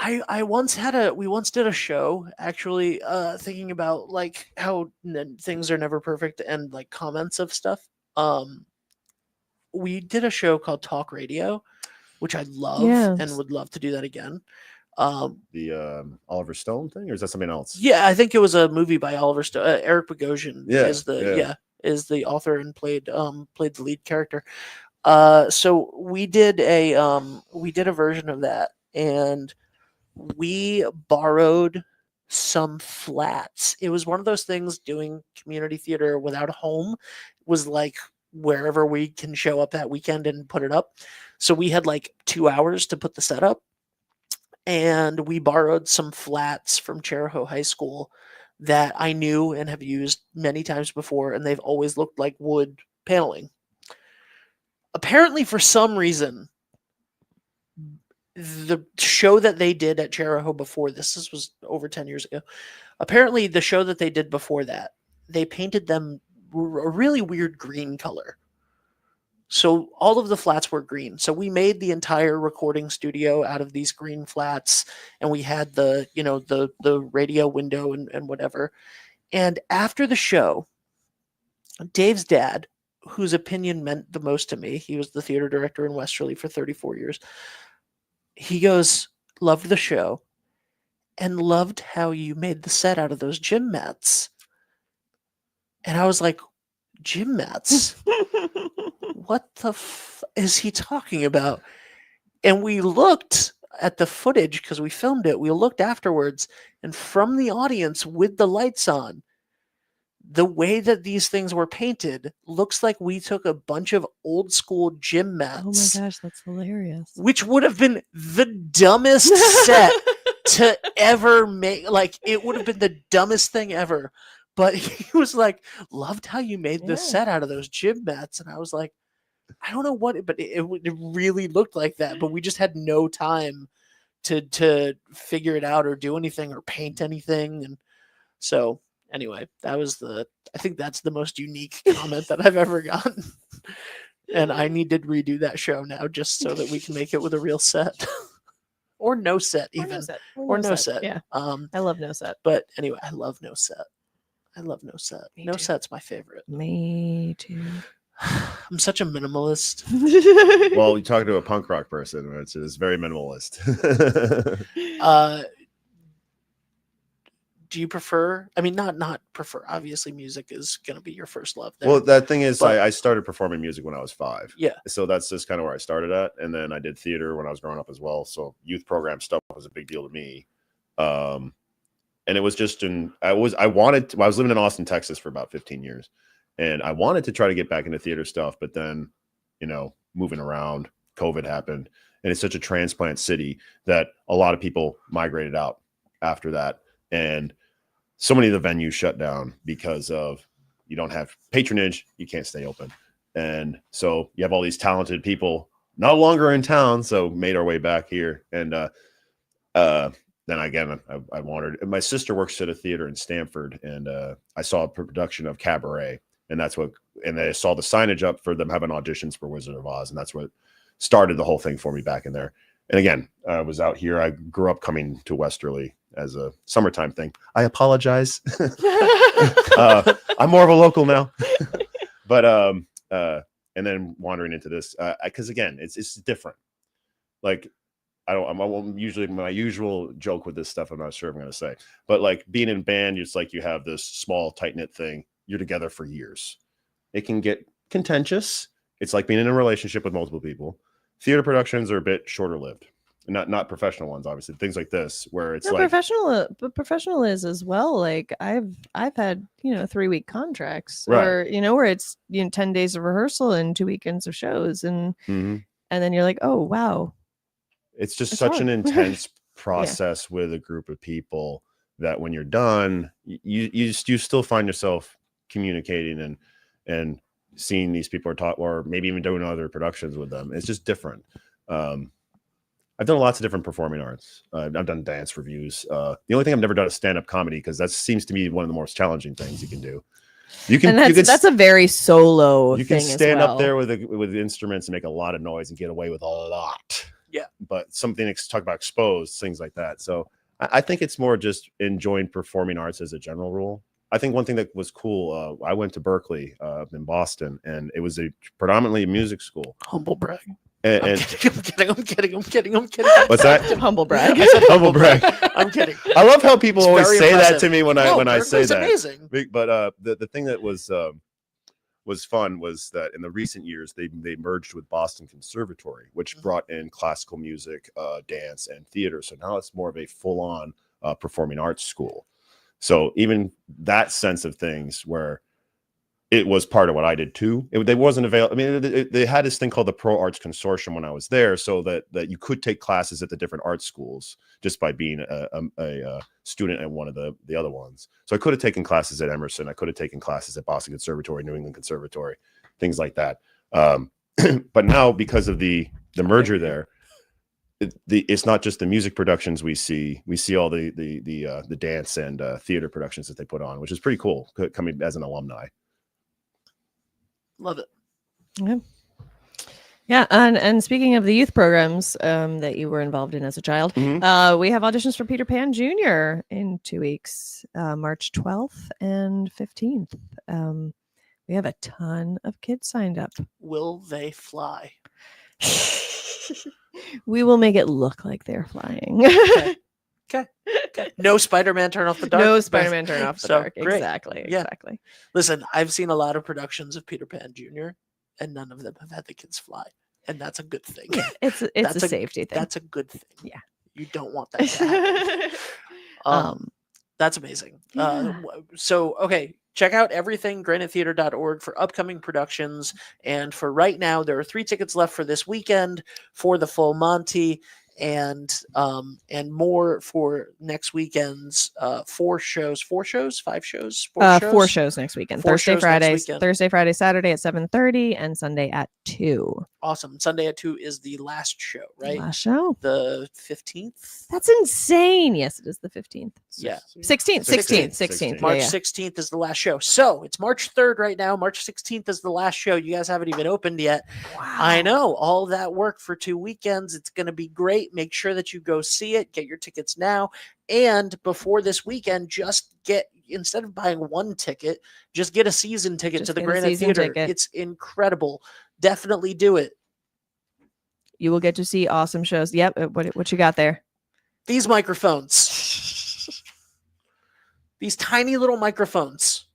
we once did a show actually, thinking about like how things are never perfect and like comments of stuff. We did a show called Talk Radio, which I love and Yes. would love to do that again. The Oliver Stone thing, or is that something else? Yeah, I think it was a movie by Oliver Stone. Eric Bogosian is the author and played the lead character. So we did a version of that, and we borrowed some flats. It was one of those things, doing community theater without a home was like wherever we can show up that weekend and put it up. So we had like 2 hours to put the set up, and we borrowed some flats from Cherahoe High School that I knew and have used many times before, and they've always looked like wood paneling. Apparently, for some reason, the show that they did at Cherahoe before this was over 10 years ago. Apparently, the show that they did before that, they painted them a really weird green color. So all of the flats were green. So we made the entire recording studio out of these green flats, and we had the radio window and whatever. And after the show, Dave's dad, whose opinion meant the most to me. He was the theater director in Westerly for 34 years. He goes, loved the show and loved how you made the set out of those gym mats. And I was like, gym mats? What the is he talking about? And we looked at the footage because we filmed it. We looked afterwards, and from the audience with the lights on, the way that these things were painted looks like we took a bunch of old school gym mats. Oh my gosh, that's hilarious. Which would have been the dumbest set to ever make. Like, it would have been the dumbest thing ever. But he was like, loved how you made the set out of those gym mats. And I was like, I don't know what, but it really looked like that. But we just had no time to figure it out or do anything or paint anything. And so anyway, I think that's the most unique comment that I've ever gotten. And I need to redo that show now just so that we can make it with a real set. Or no set even. Or no set. Yeah. I love no set. But anyway, I love no set. I love no set. Me No too. set's my favorite. Me too. I'm such a minimalist. Well, you talk to a punk rock person, which is very minimalist. Do you prefer? I mean, not prefer. Obviously, music is going to be your first love. There. Well, that thing is, But- I started performing music when I was 5. Yeah. So that's just kind of where I started at. And then I did theater when I was growing up as well. So youth program stuff was a big deal to me. And it was just I was living in Austin, Texas for about 15 years. And I wanted to try to get back into theater stuff. But then, moving around, COVID happened. And it's such a transplant city that a lot of people migrated out after that. And so many of the venues shut down because of you don't have patronage, you can't stay open. And so you have all these talented people no longer in town. So made our way back here. And then again, I wandered. And my sister works at a theater in Stamford, and I saw a production of Cabaret, and I saw the signage up for them having auditions for Wizard of Oz, and that's what started the whole thing for me back in there. And again, I was out here. I grew up coming to Westerly as a summertime thing. I apologize. I'm more of a local now. But and then wandering into this because again, it's different. Like I'm usually my usual joke with this stuff. I'm not sure I'm going to say, but like being in band, it's like you have this small tight knit thing. You're together for years. It can get contentious. It's like being in a relationship with multiple people. Theater productions are a bit shorter lived. Not professional ones, obviously. Things like this, where it's like professional is as well. Like I've had 3-week contracts, Right. or where it's 10 days of rehearsal and 2 weekends of shows, and then you're like, oh wow, it's just It's such hard. an intense process with a group of people that when you're done, you still find yourself communicating and seeing these people or maybe even doing other productions with them. It's just different. I've done lots of different performing arts. I've done dance reviews. The only thing I've never done is stand-up comedy, because that seems to me one of the most challenging things you can do. That's a very solo you thing can stand as well. up there with instruments and make a lot of noise and get away with a lot. Yeah. But something talk about exposed, things like that. So I think it's more just enjoying performing arts as a general rule. I think one thing that was cool, I went to Berkeley up in Boston, and it was a predominantly music school. Humble brag. And I'm kidding. What's that? Humble brag. I said Humble brag. I'm kidding. I love how people It's always very say impressive. that to me when I say Berkeley's that. amazing. But the thing that was fun was that in the recent years they merged with Boston Conservatory, which brought in classical music, dance, and theater. So now it's more of a full-on performing arts school. So even that sense of things, where it was part of what I did too. They wasn't available. I mean, they had this thing called the Pro Arts Consortium when I was there, so that you could take classes at the different art schools just by being a student at one of the other ones. So I could have taken classes at Emerson. I could have taken classes at Boston Conservatory, New England Conservatory, things like that. But now, because of the merger there, it's not just the music productions we see all the dance and theater productions that they put on, which is pretty cool coming as an alumni. Love it. Yeah, and speaking of the youth programs that you were involved in as a child, we have auditions for Peter Pan Jr. in 2 weeks, March 12th and 15th. We have a ton of kids signed up. Will they fly? We will make it look like they're flying. Okay. No Spider-Man Turn Off the Dark. No Spider-Man Turn Off the So, Dark. great. Exactly. Yeah. Exactly. Listen, I've seen a lot of productions of Peter Pan Jr. and none of them have had the kids fly, and that's a good thing. Yeah, it's That's a safety thing. That's a good thing. Yeah. You don't want that to happen. That's amazing. Yeah. So, okay, check out everything granitetheater.org for upcoming productions. And for right now, there are 3 tickets left for this weekend for the full Monty, and more for next weekend's 4 shows, 5 shows, 4 shows next weekend. 4 Thursday, shows Friday, next weekend. Thursday, Friday, Saturday at 7:30, and Sunday at 2. Awesome. Sunday at 2 is the last show, right? Last show. The 15th. That's insane. Yes, it is the 15th. Yeah. 16th. 16th. March Yeah, yeah. 16th is the last show. So it's March 3rd right now. March 16th is the last show. You guys haven't even opened yet. Wow. I know. All that work for 2 weekends. It's going to be great. Make sure that you go see it. Get your tickets now. And before this weekend, just instead of buying 1 ticket, just get a season ticket Just to the get a Granite season Theater. ticket. It's incredible. Definitely do it. You will get to see awesome shows. Yep. What you got there? These microphones. These tiny little microphones.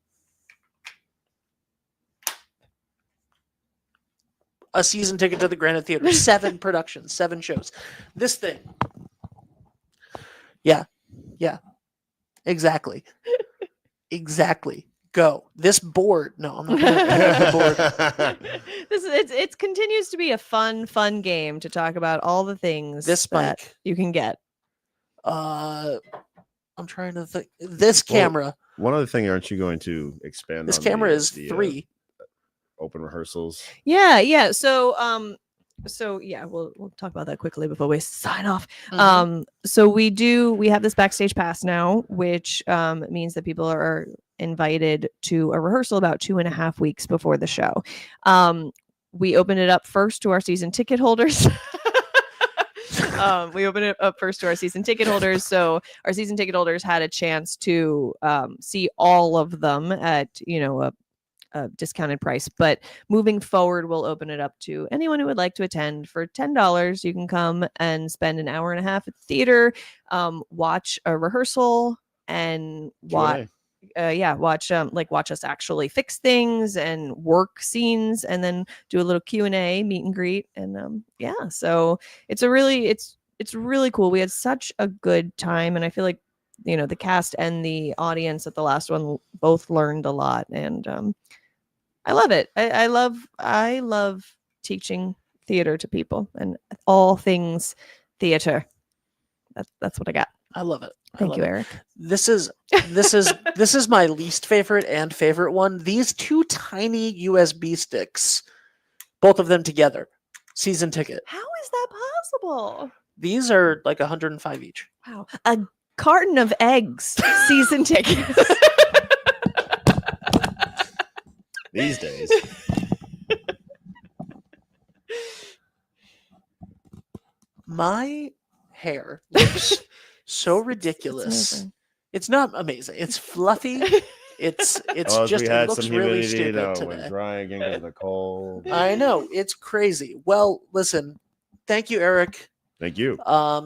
A season ticket to the Granite Theater. 7 productions, 7 shows. This thing. Yeah. Exactly. Go. This board. No, I'm not going to the board. It continues to be a fun game to talk about all the things This that mic. you can get. I'm trying to think. This camera. One other thing, aren't you going to expand? This on camera the- is the, 3. Open rehearsals. Yeah. So yeah, we'll talk about that quickly before we sign off. Mhm. So we have this backstage pass now, which means that people are invited to a rehearsal about 2.5 weeks before the show. We opened it up first to our season ticket holders. We opened it up first to our season ticket holders. So our season ticket holders had a chance to see all of them at, a discounted price. But moving forward, we'll open it up to anyone who would like to attend. For $10, you can come and spend an hour and a half at the theater, watch a rehearsal, and watch watch us actually fix things and work scenes, and then do a little Q&A, meet and greet, and so it's really cool. We had such a good time, and I feel like the cast and the audience at the last one both learned a lot, and I love it. I love teaching theater to people and all things theater. That's what I got. I love it. Thank you, Eric. This is my least favorite and favorite one. These 2 tiny USB sticks, both of them together, season ticket. How is that possible? These are like 105 each. Wow. A carton of eggs, season tickets. These days. My hair looks so ridiculous. amazing. It's not amazing. It's fluffy. It's Well, just we it had looks some really humidity, stupid We're today. drying again because of the cold. I know, it's crazy. Well, listen, thank you, Eric. Thank you.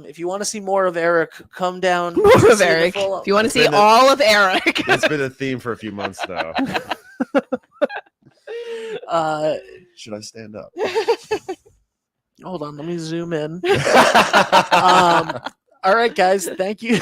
If you want to see more of Eric, come down. More to of see the Eric. full- If you want to see Been a- all of Eric. It's been a theme for a few months now. Should I stand up? Hold on, let me zoom in. All right, guys, thank you.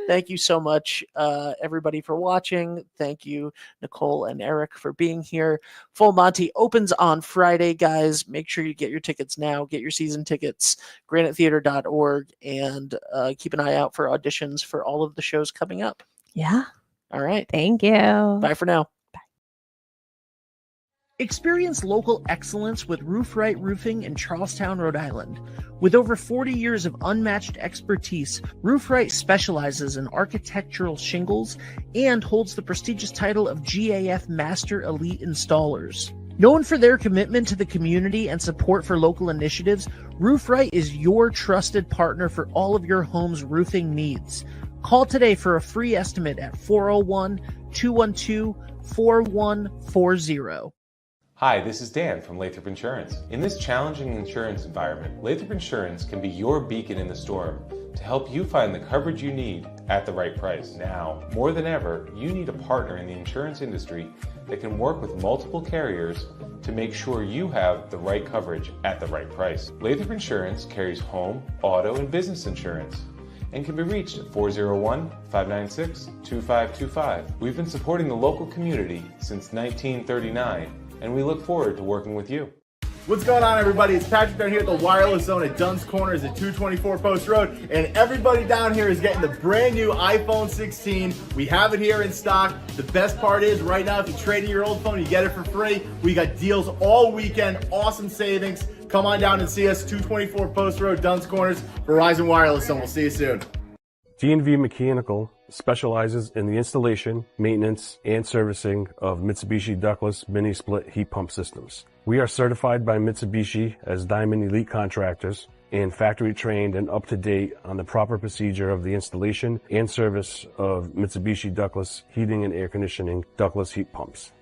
Thank you so much, everybody, for watching. Thank you, Nicole and Eric, for being here. Full Monty opens on Friday, guys. Make sure you get your tickets now. Get your season tickets, granitetheater.org, and keep an eye out for auditions for all of the shows coming up. Yeah. All right. Thank you. Bye for now. Experience local excellence with Roof Right Roofing in Charlestown, Rhode Island. With over 40 years of unmatched expertise, Roof Right specializes in architectural shingles and holds the prestigious title of GAF Master Elite Installers. Known for their commitment to the community and support for local initiatives, Roof Right is your trusted partner for all of your home's roofing needs. Call today for a free estimate at 401-212 4140. Hi, this is Dan from Lathrop Insurance. In this challenging insurance environment, Lathrop Insurance can be your beacon in the storm to help you find the coverage you need at the right price. Now, more than ever, you need a partner in the insurance industry that can work with multiple carriers to make sure you have the right coverage at the right price. Lathrop Insurance carries home, auto, and business insurance and can be reached at 401-596-2525. We've been supporting the local community since 1939, and we look forward to working with you. What's going on, everybody? It's Patrick down here at the Wireless Zone at Dunn's Corners at 224 Post Road, and everybody down here is getting the brand new iPhone 16. We have it here in stock. The best part is right now, if you trade in your old phone, you get it for free. We got deals all weekend, awesome savings. Come on down and see us, 224 Post Road, Dunn's Corners, Verizon Wireless Zone. We'll see you soon. D&V Mechanical specializes in the installation, maintenance, and servicing of Mitsubishi Ductless mini split heat pump systems. We are certified by Mitsubishi as Diamond Elite Contractors and factory trained and up to date on the proper procedure of the installation and service of Mitsubishi Ductless heating and air conditioning ductless heat pumps.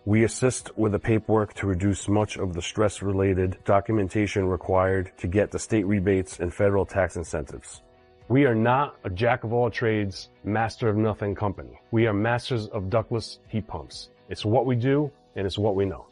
We assist with the paperwork to reduce much of the stress-related documentation required to get the state rebates and federal tax incentives. We are not a jack-of-all-trades, master-of-nothing company. We are masters of ductless heat pumps. It's what we do, and it's what we know.